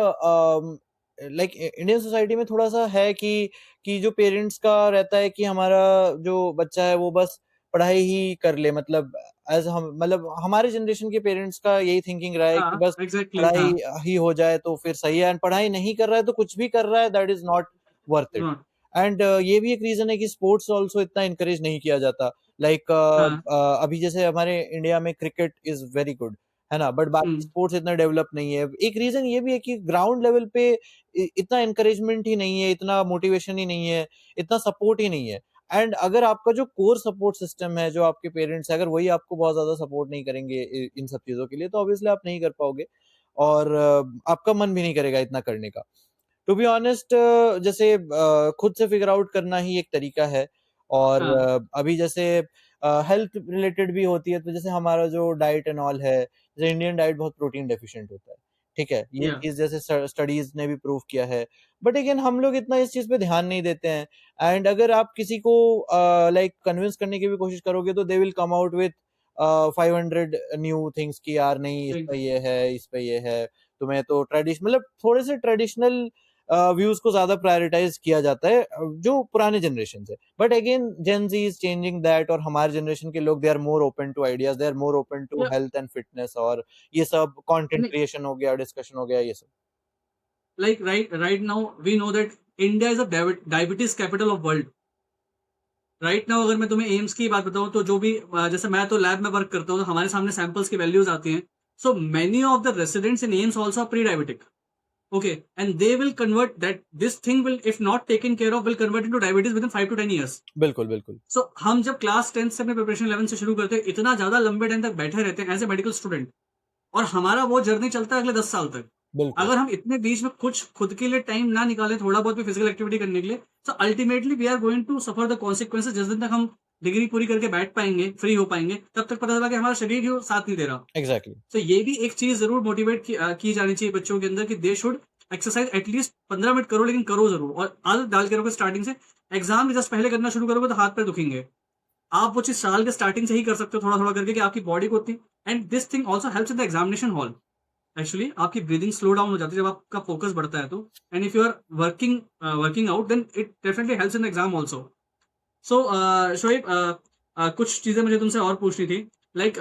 लाइक इंडियन सोसाइटी में थोड़ा सा है कि जो पेरेंट्स का रहता है कि हमारा जो बच्चा है वो बस पढ़ाई ही कर ले। मतलब एज हम, मतलब हमारे जनरेशन के पेरेंट्स का यही थिंकिंग रहा है कि हाँ, बस एग्जैक्टली, हाँ, पढ़ाई ही हो जाए तो फिर सही है। एंड पढ़ाई नहीं कर रहा है तो कुछ भी कर रहा है, that is not worth it. हाँ, एंड ये भी एक रीजन है कि स्पोर्ट्स ऑल्सो इतना इंकरेज नहीं किया जाता। लाइक हाँ, अभी जैसे हमारे इंडिया में क्रिकेट इज वेरी गुड, है ना, बट बाकी हम्म, स्पोर्ट्स इतना डेवलप नहीं है। एक रीजन ये भी है कि ग्राउंड लेवल पे इतना एनकरेजमेंट ही नहीं है, इतना मोटिवेशन ही नहीं है, इतना सपोर्ट ही नहीं है। एंड अगर आपका जो कोर सपोर्ट सिस्टम है, जो आपके पेरेंट्स है, अगर वही आपको बहुत ज्यादा सपोर्ट नहीं करेंगे इन सब चीजों के लिए, तो ऑब्वियसली आप नहीं कर पाओगे। और आपका मन भी नहीं करेगा इतना करने का। टू बी ऑनेस्ट, जैसे खुद से फिगर आउट करना ही एक तरीका है। और हाँ, अभी जैसे हेल्थ रिलेटेड भी होती है, तो जैसे हमारा जो डाइट एंड ऑल है, जैसे इंडियन डाइट बहुत प्रोटीन डेफिशिएंट होता है, ठीक है? ये या चीज़ जैसे स्टडीज़ ने भी प्रूव किया है, बट अगेन हम लोग इतना इस चीज़ पे ध्यान नहीं देते हैं। एंड अगर आप किसी को लाइक कन्विंस करने की भी कोशिश करोगे तो they will come out with 500 new things कि यार नहीं इस पे ये है, इस पे ये है, तुम्हें तो मतलब थोड़े से ट्रेडिशनल व्यूज को ज्यादा प्रायोरिटाइज किया जाता है जो पुराने जनरेशन से। But again Gen Z is changing that, और हमारे जनरेशन के लोग they are more open to ideas, they are more open to या हेल्थ एंड फिटनेस, और ये सब कंटेंट क्रिएशन हो गया, डिस्कशन हो गया, ये सब। like right now we know that India is a diabetes capital of world. Right now अगर मैं तुम्हें एम्स की बात बताऊं तो जो भी जैसे मैं तो लैब में वर्क करता हूँ तो हमारे सामने सैंपल्स की वैल्यूज आती हैं. So many of the residents in AIIMS also are prediabetic. Okay, and they will convert that. This thing will, if not taken care of, will convert into diabetes within 5 to 10 years. बिल्कुल बिल्कुल So हम जब क्लास 10 से अपने प्रिपरेशन 11 से शुरू करते हैं, इतना ज्यादा लंबे टाइम तक बैठे रहते हैं एज ए मेडिकल स्टूडेंट, और हमारा वो जर्नी चलता है अगले 10 साल तक. बिल्कुल अगर हम इतने बीच में कुछ खुद के लिए टाइम ना निकालें, थोड़ा बहुत भी फिजिकल एक्टिविटी करने के लिए, तो ultimately we are going to suffer the consequences. जिस दिन तक हम डिग्री पूरी करके बैठ पाएंगे, फ्री हो पाएंगे, तब तक पता चला कि हमारा शरीर ही साथ नहीं दे रहा. एग्जैक्टली तो ये भी एक चीज जरूर मोटिवेट की जानी चाहिए बच्चों के अंदर कि they should exercise at least 15 minute करो, लेकिन करो जरूर. और आदत डाल के रखो स्टार्टिंग से. एग्जाम के जस्ट पहले करना शुरू करोगे तो हाथ पैर दुखेंगे. आप वो चीज साल के स्टार्टिंग से ही कर सकते हो, थोड़ा थोड़ा करके, कि आपकी बॉडी को उतनी. And this thing also helps in the examination hall. Actually आपकी ब्रीदिंग स्लो डाउन हो जाती है जब आपका फोकस बढ़ता है तो. And if you are working out then it definitely helps in the exam also. So Shoaib, कुछ चीजें मुझे तुमसे और पूछनी थी. Like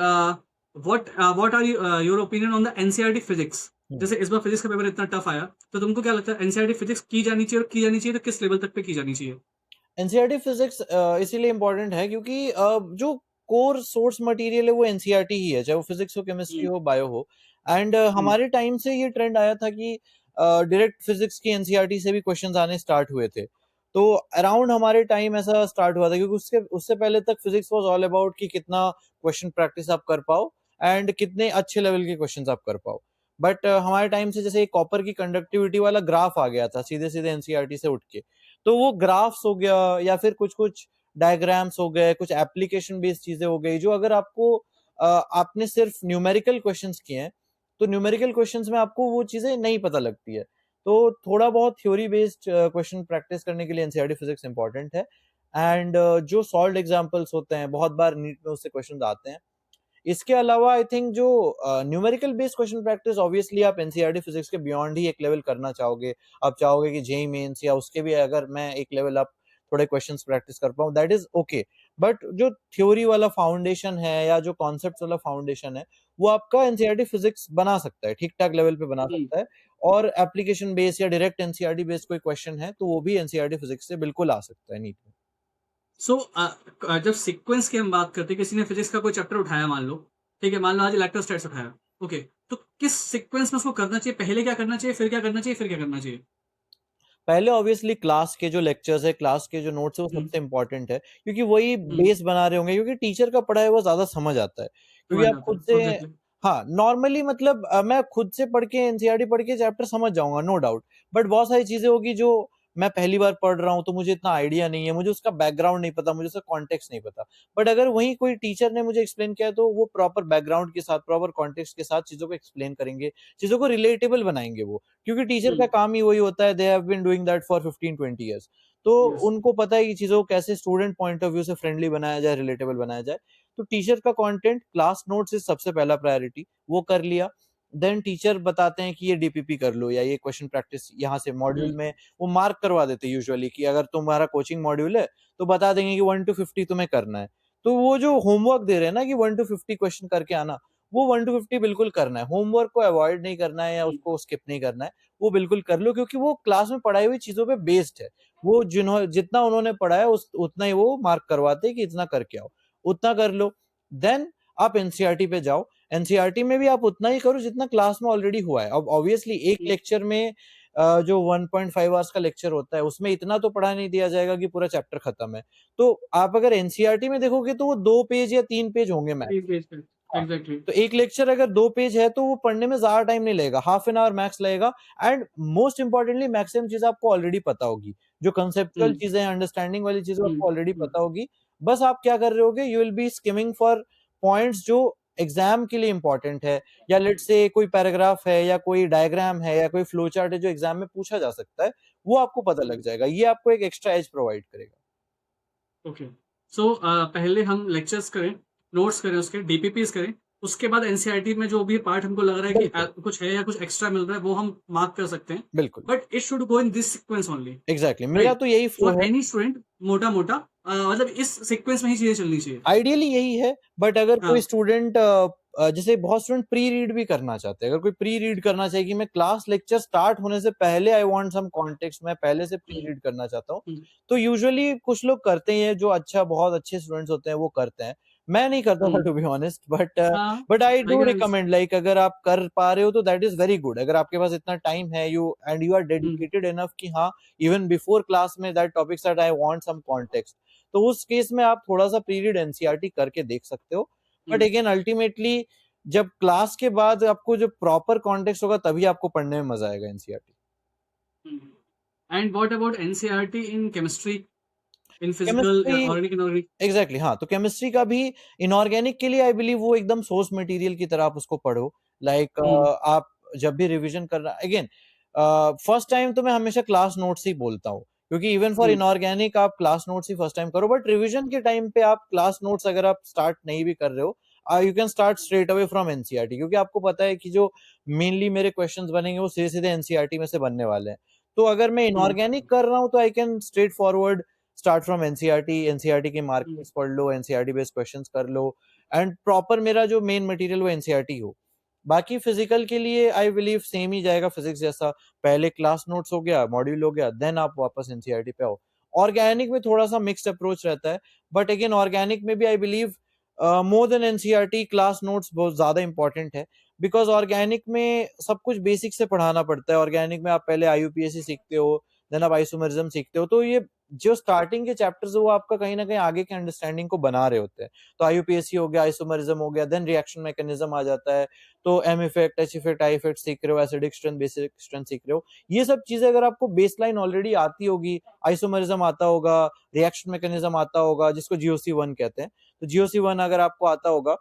what are your opinion on the NCERT physics. जैसे इस बार फिजिक्स का पेपर इतना टफ आया, तो तुमको क्या लगता है एनसीईआरटी फिजिक्स की जानी चाहिए, और की जानी चाहिए तो किस लेवल तक पे की जानी चाहिए? एनसीईआरटी फिजिक्स इसीलिए इम्पोर्टेंट है क्योंकि जो कोर सोर्स मटेरियल है वो एनसीईआरटी ही है, चाहे वो फिजिक्स हो, केमिस्ट्री हो, बायो हो। एंड हमारे टाइम से ये ट्रेंड आया था कि डायरेक्ट फिजिक्स की एनसीईआरटी से भी क्वेश्चंस आने स्टार्ट हुए थे। तो अराउंड हमारे टाइम ऐसा स्टार्ट हुआ था, क्योंकि उससे पहले तक फिजिक्स वाज ऑल अबाउट कि कितना क्वेश्चन प्रैक्टिस आप कर पाओ एंड कितने अच्छे लेवल के क्वेश्चंस आप कर पाओ। बट हमारे टाइम से जैसे कॉपर की कंडक्टिविटी वाला ग्राफ आ गया था सीधे सीधे एनसीईआरटी से उठ के, तो वो ग्राफ्स हो गया या फिर कुछ कुछ डायग्राम्स हो गए, कुछ एप्लीकेशन बेस्ड चीजें हो गई, जो अगर आपको आपने सिर्फ न्यूमेरिकल क्वेश्चंस किए हैं तो न्यूमेरिकल क्वेश्चंस में आपको वो चीजें नहीं पता लगती है। तो थोड़ा बहुत थ्योरी बेस्ड क्वेश्चन प्रैक्टिस करने के लिए एनसीईआरटी फिजिक्स इंपॉर्टेंट है। एंड जो सॉल्व्ड एग्जांपल्स होते हैं, बहुत बार नीट में उससे क्वेश्चन आते हैं। इसके अलावा आई थिंक जो numerical based question practice, obviously आप एनसीईआरटी फिजिक्स के बियॉन्ड ही एक लेवल करना चाहोगे। आप चाहोगे कि जेईई मेंस या उसके भी अगर मैं एक लेवल अप थोड़े क्वेश्चंस प्रैक्टिस कर पाऊं, दैट इज ओके। बट जो थ्योरी वाला फाउंडेशन है या जो कॉन्सेप्ट वाला फाउंडेशन है, वो आपका एनसीईआरटी फिजिक्स बना सकता है, ठीक ठाक लेवल पे बना सकता है। और एप्लीकेशन बेस्ड या डायरेक्ट एनसीईआरटी बेस्ड कोई क्वेश्चन है तो वो भी एनसीईआरटी फिजिक्स से बिल्कुल आ सकता है नीट में। सो जब सीक्वेंस की हम बात करते हैं, किसी ने फिजिक्स का कोई चैप्टर उठाया मान लो, ठीक है, मान लो आज इलेक्ट्रोस्टैट्स उठाया, ओके, तो किस सीक्वेंस में उसको करना चाहिए? पहले क्या करना चाहिए, फिर क्या करना चाहिए, फिर क्या करना चाहिए? पहले ऑब्वियसली क्लास के जो लेक्चर्स है, क्लास के जो नोट्स है, वो हम्म, सबसे इंपॉर्टेंट है, क्योंकि वही हम्म, बेस बना रहे होंगे, क्योंकि टीचर का पढ़ाया हुआ ज्यादा समझ आता है। क्योंकि समझ आप आता खुद है से, एग्जैक्टली. हाँ नॉर्मली मतलब मैं खुद से पढ़ के एनसीईआरटी पढ़ के चैप्टर समझ जाऊंगा, नो डाउट। बट बहुत सारी चीजें होगी जो मैं पहली बार पढ़ रहा हूँ तो मुझे इतना आइडिया नहीं है, मुझे उसका बैकग्राउंड नहीं पता, मुझे उसका कॉन्टेक्स्ट नहीं पता। बट अगर वही कोई टीचर ने मुझे एक्सप्लेन किया तो वो प्रॉपर बैकग्राउंड के साथ, प्रॉपर कॉन्टेक्स्ट के साथ चीजों को एक्सप्लेन करेंगे, चीजों को रिलेटेबल बनाएंगे वो। क्योंकि टीचर का काम ही वही होता है, they have been doing that for 15-20 years. तो यस. उनको पता है कि चीजों को कैसे स्टूडेंट पॉइंट ऑफ व्यू से फ्रेंडली बनाया जाए, रिलेटेबल बनाया जाए। तो टीचर का कंटेंट, क्लास नोट्स इज सबसे पहला प्रायोरिटी, वो कर लिया। देन टीचर बताते हैं कि ये डीपीपी कर लो या ये क्वेश्चन प्रैक्टिस यहाँ से मॉड्यूल में वो मार्क करवा देते हैं यूजुअली, कि अगर तुम्हारा कोचिंग मॉड्यूल है तो बता देंगे कि 1 to 50 तुम्हें करना है। तो वो जो होमवर्क दे रहे हैं ना कि 1 to 50 क्वेश्चन करके आना, वो 1 to 50 बिल्कुल करना है। होमवर्क को अवॉइड नहीं करना है या उसको स्किप नहीं करना है, वो बिल्कुल कर लो, क्योंकि वो क्लास में पढ़ाई हुई चीजों पे बेस्ड है। वो जितना उन्होंने पढ़ाया उतना ही वो मार्क करवाते हैं कि इतना करके आओ, उतना कर लो। देन आप एनसीईआरटी पे जाओ। एनसीईआरटी में भी आप उतना ही करो जितना क्लास में ऑलरेडी हुआ है। अब ऑब्वियसली एक लेक्चर में जो 1.5 आवर्स का लेक्चर होता है उसमें इतना तो पढ़ा नहीं दिया जाएगा कि पूरा चैप्टर खत्म है। तो आप अगर एनसीईआरटी में देखोगे तो वो 2 पेज या 3 पेज होंगे मैक्स। 3 पेज पे. हाँ, एग्जैक्टली. तो एक लेक्चर अगर 2 पेज है तो वो पढ़ने में ज़्यादा टाइम नहीं लगेगा, हाफ एन आवर मैक्स लगेगा। एंड मोस्ट इम्पोर्टेंटली मैक्सिमम चीज़ आपको ऑलरेडी पता होगी। जो कंसेप्चुअल चीज़ें हैं, अंडरस्टैंडिंग वाली चीज़ें आपको ऑलरेडी पता होगी। बस आप क्या कर रहे होगे, you will be skimming for points जो एग्जाम के लिए इंपॉर्टेंट है, या लेट्स से कोई पैराग्राफ है या कोई डायग्राम है या कोई फ्लो चार्ट है जो एग्जाम में पूछा जा सकता है, वो आपको पता लग जाएगा। ये आपको एक एक्स्ट्रा एज प्रोवाइड करेगा। ओके। सो पहले हम लेक्चर्स करें, नोट्स करें, उसके डीपीपीस करें, उसके बाद एनसीईआरटी में जो भी पार्ट हमको लग रहा है कि बिल्कुल कुछ है या कुछ एक्स्ट्रा मिल रहा है, वो हम मार्क कर सकते हैं, बिल्कुल but it should go in this sequence only, exactly मेरा राइट? तो यही फ्लो फॉर है। एनी स्टूडेंट, मोटा मोटा मतलब इस सीक्वेंस में ही चीजें चलनी चाहिए। आइडियली यही है, बट अगर कोई हाँ। स्टूडेंट जैसे बहुत स्टूडेंट प्री रीड भी करना चाहते हैं, अगर कोई प्री रीड करना चाहिए कि मैं क्लास लेक्चर स्टार्ट होने से पहले आई वांट सम कॉन्टेक्स्ट, मैं पहले से प्री हम्म, रीड करना चाहता हूँ, हम्म, तो यूजुअली कुछ लोग करते हैं, जो अच्छा बहुत अच्छे स्टूडेंट्स होते हैं वो करते हैं। मैं नहीं करता था हम्म, टू बी ऑनेस्ट, हाँ, but I I do can recommend, understand. Like अगर आप कर पा रहे हो तो दैट इज वेरी गुड। अगर आपके पास इतना टाइम है, you and you are dedicated enough कि हाँ, इवन बिफोर क्लास में that topics that I want some context, तो उस केस में आप थोड़ा सा पी रीड एनसीईआरटी करके देख सकते हो। बट अगेन अल्टीमेटली जब क्लास के बाद आपको जो प्रॉपर कॉन्टेक्स्ट होगा, तभी आपको पढ़ने में मजा आएगा NCERT. And what about NCERT in chemistry, in physical, chemistry organic, inorganic? Exactly हाँ, तो केमिस्ट्री का भी इनऑर्गेनिक के लिए आई बिलीव वो एकदम सोर्स मटेरियल की तरह आप उसको पढ़ो। लाइक आप जब भी रिवीजन कर रहा, अगेन फर्स्ट टाइम तो मैं हमेशा क्लास नोट्स ही बोलता हूँ, क्योंकि इवन फॉर इनऑर्गेनिक आप क्लास नोट्स ही फर्स्ट टाइम करो, बट रिवीजन के टाइम पे आप क्लास नोट्स अगर आप स्टार्ट नहीं भी कर रहे हो, you can start straight away from NCERT, क्योंकि आपको पता है कि जो मेनली मेरे क्वेश्चंस बनेंगे वो सीधे सीधे एनसीईआरटी में से बनने वाले हैं। तो अगर मैं इनऑर्गेनिक कर रहा हूँ तो I can straight forward start from NCERT, NCERT के मार्कर्स पढ़ लो, एनसीईआरटी बेस्ड क्वेश्चंस कर लो, एंड प्रॉपर मेरा जो मेन मटेरियल वो एनसीईआरटी हो। बाकी फिजिकल के लिए आई बिलीव सेम ही जाएगा फिजिक्स जैसा, पहले क्लास नोट्स हो गया, मॉड्यूल हो गया, देन आप वापस एनसीईआरटी पे आओ। ऑर्गेनिक में थोड़ा सा मिक्स्ड अप्रोच रहता है, बट अगेन ऑर्गेनिक में भी I believe more than NCERT class notes बहुत ज्यादा इंपॉर्टेंट है, बिकॉज ऑर्गेनिक में सब कुछ बेसिक से पढ़ाना पड़ता है। ऑर्गेनिक में आप पहले आईयूपीएसी सीखते हो, देन आप आइसोमेरिज्म सीखते हो, तो ये जो स्टार्टिंग के चैप्टर्स है वो आपका कहीं ना कहीं आगे के अंडरस्टैंडिंग को बना रहे होते हैं। तो आईयूपीएसी हो गया, आइसोमेरिज्म हो गया, देन रिएक्शन मैकेनिज्म आ जाता है, तो M effect, H effect, I effect सीख रहे हो, एसिडिक स्ट्रेंथ, बेसिक स्ट्रेंथ सीख रहे हो। ये सब चीजें अगर आपको बेसलाइन ऑलरेडी आती होगी, आइसोमेरिज्म आता होगा, रिएक्शन मैकेनिज्म आता होगा, जिसको जीओसी 1 कहते हैं, तो जीओसी 1 अगर आपको आता होगा,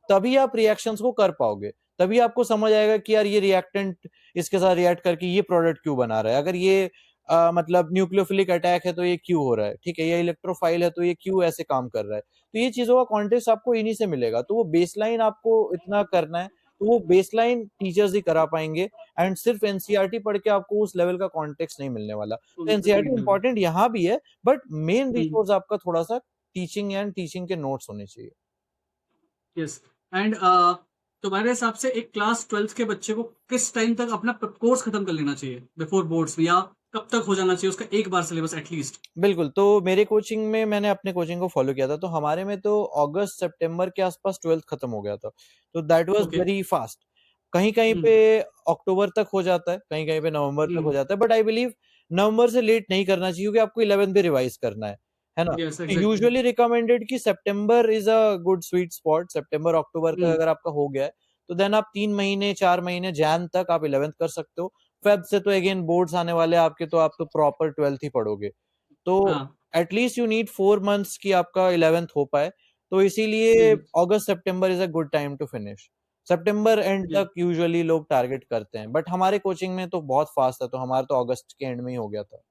तभी आप रिएक्शंस को कर पाओगे, तभी आपको समझ आएगा कि यार ये रिएक्टेंट इसके साथ रिएक्ट करके ये प्रोडक्ट क्यों बना रहा है, अगर ये मतलब न्यूक्लियोफिलिक अटैक है तो ये क्यों हो रहा है, ठीक है, ये इलेक्ट्रोफाइल है तो ये क्यों ऐसे काम कर रहा है। तो ये चीजों का कॉन्टेक्स्ट आपको इन्हीं से मिलेगा, तो वो बेसलाइन आपको इतना करना है, तो वो बेसलाइन टीचर्स ही करा पाएंगे, एंड सिर्फ एनसीईआरटी पढ़ के आपको उस लेवल का कॉन्टेक्स्ट नहीं मिलने वाला। तो एनसीईआरटी इंपॉर्टेंट यहाँ भी है, बट मेन रिसोर्स आपका थोड़ा सा टीचिंग एंड टीचिंग के नोट्स होने चाहिए। यस। एंड तुम्हारे हिसाब से एक क्लास 12th के बच्चे को किस टाइम तक अपना कोर्स खत्म कर लेना चाहिए बिफोर बोर्ड्स, या कब तक हो जाना चाहिए उसका एक बार सिलेबस एटलीस्ट? बिल्कुल, तो मेरे कोचिंग में मैंने अपने कोचिंग को फॉलो किया था, तो हमारे में तो अगस्त सितंबर के आसपास 12th खत्म हो गया था, तो that was okay. Very fast. कहीं-कहीं पे अक्टूबर तक हो जाता है, कहीं-कहीं पे नवंबर तक हो जाता है, बट आई बिलीव नवंबर से लेट नहीं करना चाहिए, क्योंकि आपको 11th भी रिवाइज करना है ना? यस, तो एग्जैक्टली। यूजुअली रिकमेंडेड कि September is a good sweet spot, सितंबर अक्टूबर तक अगर आपका हो गया है, तो देन आप 3 महीने 4 महीने जैन तक आप 11th कर सकते हो। फेब से तो अगेन बोर्ड्स आने वाले हैं आपके, तो आप तो प्रॉपर 12th ही पढ़ोगे। तो हाँ। एटलीस्ट यू नीड 4 मंथ्स कि आपका 11th हो पाए, तो इसीलिए August September is a good time to finish. सितंबर एंड तक यूजुअली लोग टारगेट करते हैं, बट हमारे कोचिंग में तो बहुत फास्ट था, तो हमारा तो अगस्त के एंड में ही हो गया था।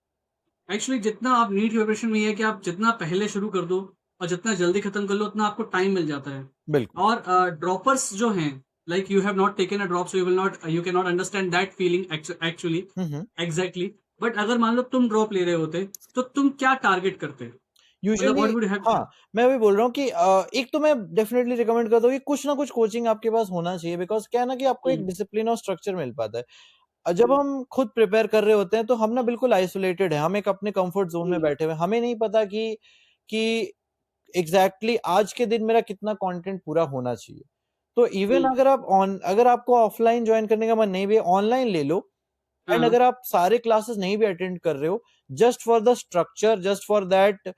एक्चुअली जितना आप नीट की प्रिपरेशन में ये है कि आप जितना पहले शुरू कर दो और जितना जल्दी खत्म कर लो, उतना आपको टाइम मिल जाता है। बिल्कुल। और ड्रॉपर्स जो हैं, like you have not taken a drop, so you will not, you can not understand that feeling actually, hmm. Exactly. But अगर मान लो तुम ड्रॉप ले रहे होते, तो तुम क्या टारगेट करते? मतलब यूजुअली व्हाट वुड हैव? हाँ, मैं वही बोल रहा हूँ कि एक तो मैं डेफिनिटली रिकमेंड करता हूँ कि कुछ ना कुछ कोचिंग आपके पास होना चाहिए, बिकॉज़ क्या है ना कि आपको एक डिसिप्लिन और स्ट्रक्चर मिल पाता है। जब हम खुद प्रिपेयर कर रहे होते हैं तो हम ना बिल्कुल आइसोलेटेड हैं, हम एक अपने कंफर्ट ज़ोन में बैठे हुए हैं। हमें नहीं पता कि एग्ज़ैक्टली आज के दिन मेरा कितना कंटेंट पूरा होना चाहिए। तो इवन अगर आपको ऑफलाइन जॉइन करने का मन नहीं भी है, ऑनलाइन ले लो, एंड हाँ। अगर आप सारे क्लासेस नहीं भी अटेंड कर रहे हो, just for the structure, just for that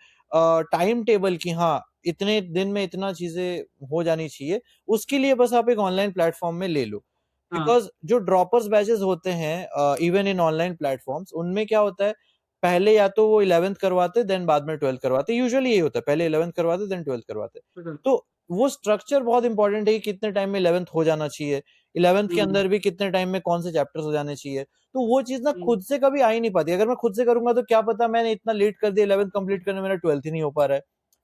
time table कि हाँ, इतने दिन में इतना चीज़ें हो जानी चाहिए, उसके लिए बस आप एक ऑनलाइन प्लेटफ़ॉर्म में ले लो। हाँ। बिकॉज़ जो ड्रॉपर्स बैचेज़ होते हैं इवन इन ऑनलाइन प्लेटफ़ॉर्म्स, उनमें क्या होता है, पहले या तो वो 11th करवाते देन बाद में 12th करवाते, यूजुअली यही होता है, पहले 11th करवाते देन 12th करवाते। बिल्कुल। तो वो स्ट्रक्चर बहुत इंपॉर्टेंट है कि कितने टाइम में 11th हो जाना चाहिए, 11th के हम्म, अंदर भी कितने टाइम में कौन से चैप्टर्स हो जाने चाहिए। तो वो चीज ना हम्म, खुद से कभी आ ही नहीं पाती। अगर मैं खुद से करूंगा तो क्या पता मैंने इतना लेट कर दिया 11th कंप्लीट करने में, मेरा 12th ही नहीं हो पा रहा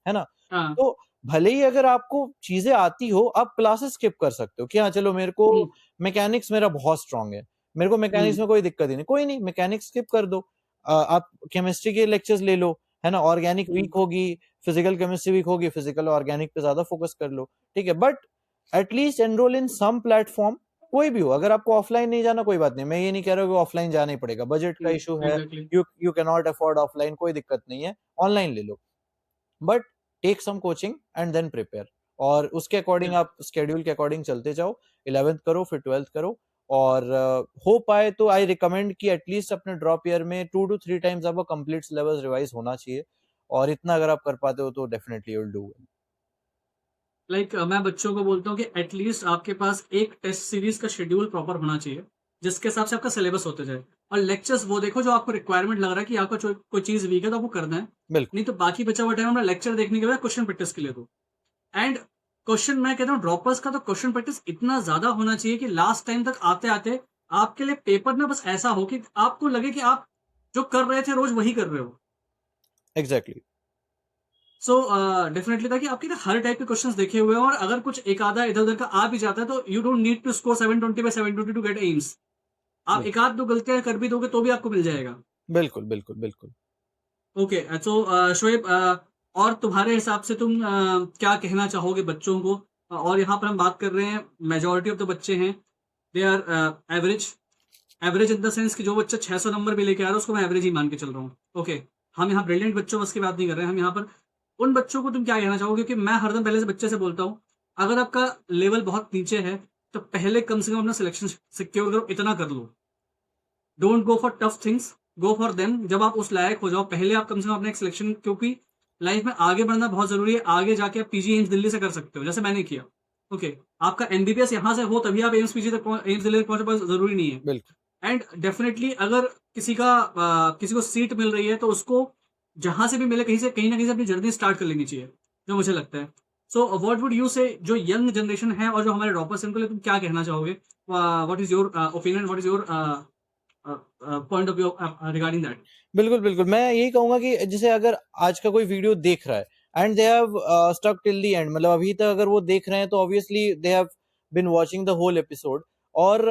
है ना। हाँ, तो भले ही अगर आपको चीजें आती हो, आप क्लासेस स्किप कर सकते हो कि हाँ चलो मेरे को हम्म, मैकेनिक्स मेरा बहुत स्ट्रांग है, मेरे को मैकेनिक्स हम्म, में कोई दिक्कत ही नहीं, कोई नहीं, मैकेनिक्स स्किप कर दो। आप केमिस्ट्री के लेक्चर्स ले लो, है ना, ऑर्गेनिक हम्म, वीक होगी, फिजिकल केमिस्ट्री वीक होगी, फिजिकल ऑर्गेनिक पे ज्यादा फोकस कर लो, ठीक है। But at least enroll in some platform, कोई भी हो। अगर आपको ऑफलाइन नहीं जाना कोई बात नहीं, मैं ये नहीं कह रहा कि ऑफलाइन जाना ही पड़ेगा, बजट का इशू है, exactly. You can not afford offline, कोई दिक्कत नहीं है, ऑनलाइन ले लो। But take some coaching and then prepare, और उसके अकॉर्डिंग आप स्केड्यूल के अकॉर्डिंग चलते जाओ। 11th करो, फिर 12th करो, और हो पाए तो आई रिकमेंड कि एटलीस्ट अपने ड्रॉप ईयर में 2 to 3 टाइम्स आपका कंप्लीट सिलेबस रिवाइज होना चाहिए, और इतना अगर आप कर पाते हो तो definitely you will do well. Like मैं बच्चों को बोलता हूँ कि एटलीस्ट आपके पास एक टेस्ट सीरीज का शेड्यूल प्रॉपर होना चाहिए, जिसके हिसाब से आपका सिलेबस होते जाए। और लेक्चर्स वो देखो जो आपको रिक्वायरमेंट लग रहा है कि आपका कोई चीज़ वीक है तो आपको करना है। बिल्कुल नहीं तो बाकी बचा हुआ टाइम अपना लेक्चर देखने के बाद क्वेश्चन प्रैक्टिस के लिए दो। एंड क्वेश्चन, मैं कहता हूँ ड्रॉपर्स का तो क्वेश्चन प्रैक्टिस इतना ज्यादा होना चाहिए कि लास्ट टाइम तक आते आते आपके लिए पेपर ना बस ऐसा हो कि आपको लगे कि आप जो कर रहे थे रोज वही कर रहे हो। एग्जैक्टली। सो डेफिनेटली था कि आपके ना हर टाइप के क्वेश्चंस देखे हुए हैं, और अगर कुछ एक आधा इधर उधर का आ भी जाता है तो you don't need to score 720 by 720 to get AIIMS. आप एक आध दो गलतियां कर भी दोगे तो भी आपको मिल जाएगा। बिल्कुल बिल्कुल बिल्कुल। ओके, सो शोएब, और तुम्हारे हिसाब से तुम क्या कहना चाहोगे बच्चों को? और यहाँ पर हम बात कर रहे हैं, मेजोरिटी ऑफ द बच्चे हैं they are average. Average in the sense कि जो बच्चा 600 नंबर भी लेके आ रहा है उसको मैं एवरेज ही मान के चल रहा हूँ। ओके, हम यहाँ ब्रिलियंट बच्चों बस की बात नहीं कर रहे हैं, हम यहाँ पर उन बच्चों को तुम क्या कहना चाहोगे? क्योंकि मैं हरदम पहले से बच्चे से बोलता हूँ, अगर आपका लेवल बहुत नीचे है तो पहले कम से कम अपना सिलेक्शन सिक्योर करो, इतना कर लो। Don't go for tough things, go for them. जब आप उस लायक हो जाओ पहले आप कम से कम अपना एक सिलेक्शन, क्योंकि लाइफ में आगे बढ़ना बहुत जरूरी है। आगे जाके आप पीजी एम्स दिल्ली से कर सकते हो जैसे मैंने किया। ओके, आपका एमबीबीएस यहाँ से हो तभी आप एम्स पीजी तक एम्स दिल्ली तक पहुंचे, बस जरूरी नहीं है। बिल्कुल एंड डेफिनेटली अगर किसी को सीट मिल रही है तो उसको जहां से भी मिले कहीं ना कहीं से अपनी जर्नी स्टार्ट कर लेनी चाहिए, जो मुझे लगता है। सो व्हाट वुड यू से, जो यंग जनरेशन है और जो हमारे ड्रॉपर्स हैं उनके लिए तुम क्या कहना चाहोगे? What is your opinion, what is your point of view regarding that? बिल्कुल बिल्कुल। मैं यही कहूंगा कि जैसे अगर आज का कोई वीडियो देख रहा है and they have stuck till the end, मतलब अभी तक अगर वो देख रहे हैं तो obviously they have been watching the whole episode. और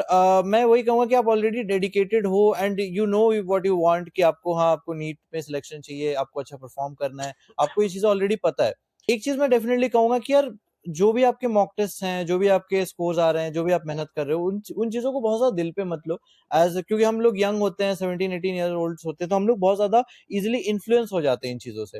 मैं वही कहूंगा कि आप ऑलरेडी डेडिकेटेड हो and you know what you want, कि आपको, हाँ आपको नीट में सिलेक्शन चाहिए, आपको अच्छा परफॉर्म करना है, आपको ये चीजें ऑलरेडी पता है। एक चीज मैं डेफिनेटली कहूंगा कि यार जो भी आपके मॉक टेस्ट हैं, जो भी आपके स्कोर्स आ रहे हैं, जो भी आप मेहनत कर रहे हो, उन चीजों को बहुत ज्यादा दिल पे मत लो। क्योंकि हम लोग यंग होते हैं, 17-18 ईयर ओल्ड होते हैं, तो हम लोग बहुत ज्यादा इजिली इन्फ्लुएंस हो जाते हैं इन चीजों से।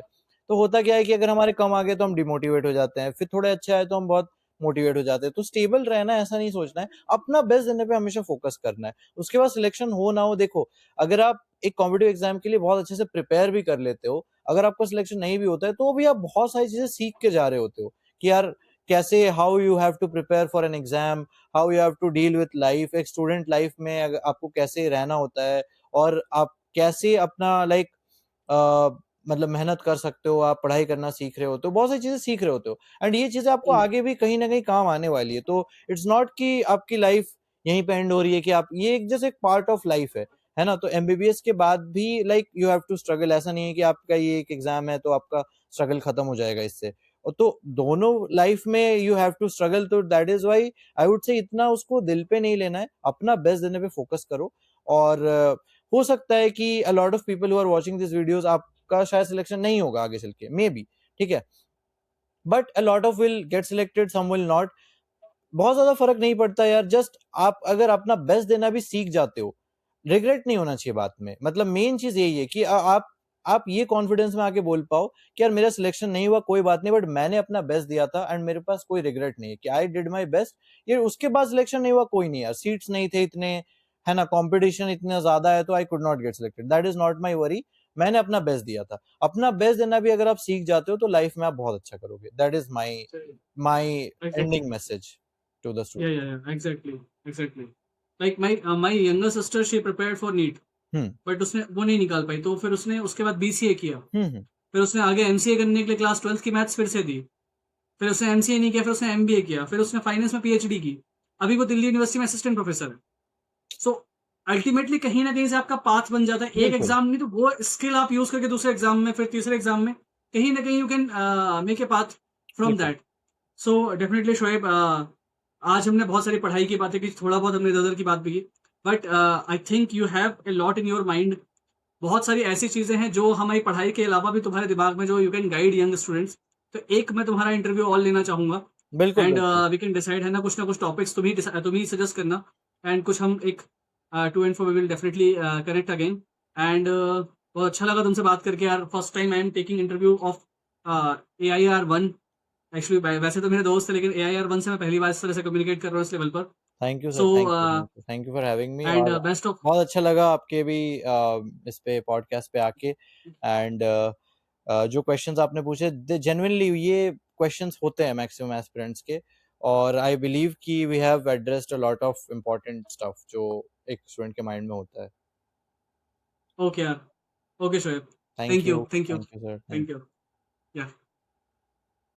तो होता क्या है कि अगर हमारे कम आ गए तो हम डिमोटिवेट हो जाते हैं, फिर थोड़े अच्छे आए तो हम बहुत मोटिवेट हो जाते हैं। तो स्टेबल रहना है, ऐसा नहीं सोचना है, अपना बेस्ट देने पे हमेशा फोकस करना है। उसके बाद सिलेक्शन हो ना हो, देखो अगर आप एक कॉम्पिटिटिव एग्जाम के लिए बहुत अच्छे से प्रिपेयर भी कर लेते हो, अगर आपका सिलेक्शन नहीं भी होता है तो भी आप बहुत सारी चीजें सीख के जा रहे होते हो कि यार कैसे, how you have to prepare for an exam, how you have to deal with life, एक स्टूडेंट लाइफ में आपको कैसे रहना होता है, और आप कैसे अपना मतलब मेहनत कर सकते हो, आप पढ़ाई करना सीख रहे होते हो, बहुत सारी चीजें सीख रहे होते हो। एंड ये चीजें आपको आगे भी कहीं ना कहीं काम आने वाली है। तो इट्स नॉट कि आपकी लाइफ यहीं पे एंड हो रही है, कि आप, ये एक जैसे एक पार्ट ऑफ लाइफ है ना। तो एमबीबीएस के बाद भी like you have to struggle, ऐसा नहीं है कि आपका ये एक एग्जाम है तो आपका स्ट्रगल खत्म हो जाएगा इससे। और तो दोनों लाइफ में यू हैव टू स्ट्रगल, तो that is why I would say इतना उसको दिल पे नहीं लेना है, अपना बेस्ट देने पे फोकस करो। और हो सकता है कि a lot of people who are watching this videos, आपका शायद सिलेक्शन नहीं होगा आगे चल के, मे बी, ठीक है, but a lot of will get selected, some will not. बहुत ज्यादा फर्क नहीं पड़ता यार, जस्ट आप अगर अपना बेस्ट देना भी सीख जाते हो, रिग्रेट नहीं होना चाहिए बात में। मतलब मेन चीज यही है कि आप ये कॉन्फिडेंस में आके बोल पाओ कि यार मेरा सिलेक्शन नहीं हुआ कोई बात नहीं, बट मैंने अपना बेस्ट दिया था एंड मेरे पास कोई रिग्रेट नहीं है, कि आई डिड माई बेस्ट। ये उसके बाद सिलेक्शन नहीं हुआ कोई नहीं यार, सीट्स नहीं थे इतने, है ना, कंपटीशन इतना ज्यादा है, तो आई could not get selected, that is not my worry. मैंने अपना बेस्ट दिया था। अपना बेस्ट देना भी अगर आप सीख जाते हो तो लाइफ में आप बहुत अच्छा करोगे। That is my exactly, ending message to the yeah, student. yeah, yeah, exactly, exactly. Like my younger sister, she prepared for NEET. But उसने वो नहीं निकाल पाई, तो फिर उसने उसके बाद BCA किया, हम्म फिर उसने आगे MCA करने के लिए क्लास 12th की मैथ्स फिर से दी, फिर उसने MCA नहीं किया, फिर उसने MBA किया, फिर उसने फाइनेंस में PhD की, अभी वो दिल्ली यूनिवर्सिटी में असिस्टेंट प्रोफेसर है। सो अल्टीमेटली कहीं ना कहीं से आपका पाथ बन जाता है, एक बिल्कुल एग्जाम नहीं तो वो स्किल आप यूज करके दूसरे एग्जाम में, फिर तीसरे एग्जाम में कहीं ना कहीं you can make a path from बिल्कुल दैट। सो डेफिनेटली शोएब, आज हमने बहुत सारी पढ़ाई की बातें की, थोड़ा बहुत हमने इधर की बात भी की, but I think you have a lot in your mind. बहुत सारी ऐसी चीजें हैं जो हमारी पढ़ाई के अलावा भी तुम्हारे दिमाग में, जो you can guide young students. तो एक मैं तुम्हारा इंटरव्यू ऑल लेना चाहूंगा, बिल्कुल एंड बिल्कुल वी कैन डिसाइड, है ना, कुछ ना कुछ टॉपिक्स तुम ही सजेस्ट करना, एंड कुछ हम एक टू एंड फोर we will definitely connect again. And बहुत अच्छा लगा तुमसे बात करके यार। First time I am taking interview of AIR1। Actually वैसे तो मेरे दोस्त है, लेकिन AIR1 से मैं पहली बार इस तरह से कम्युनिकेट कर रहा हूँ इस लेवल पर। Thank you so sir, thank you for having me. And और बेस्ट ऑफ। बहुत अच्छा लगा आपके भी इस पे पॉडकास्ट पे आके। एंड जो क्वेश्चंस आपने पूछे, जेन्युइनली ये क्वेश्चंस होते हैं मैक्सिमम एस्पिरेंट्स के, और आई बिलीव कि we have addressed a lot of important stuff जो एक स्टूडेंट के माइंड में होता है। ओके यार, okay Shoaib, thank thank you, you, thank you, thank you sir, thank thank you, या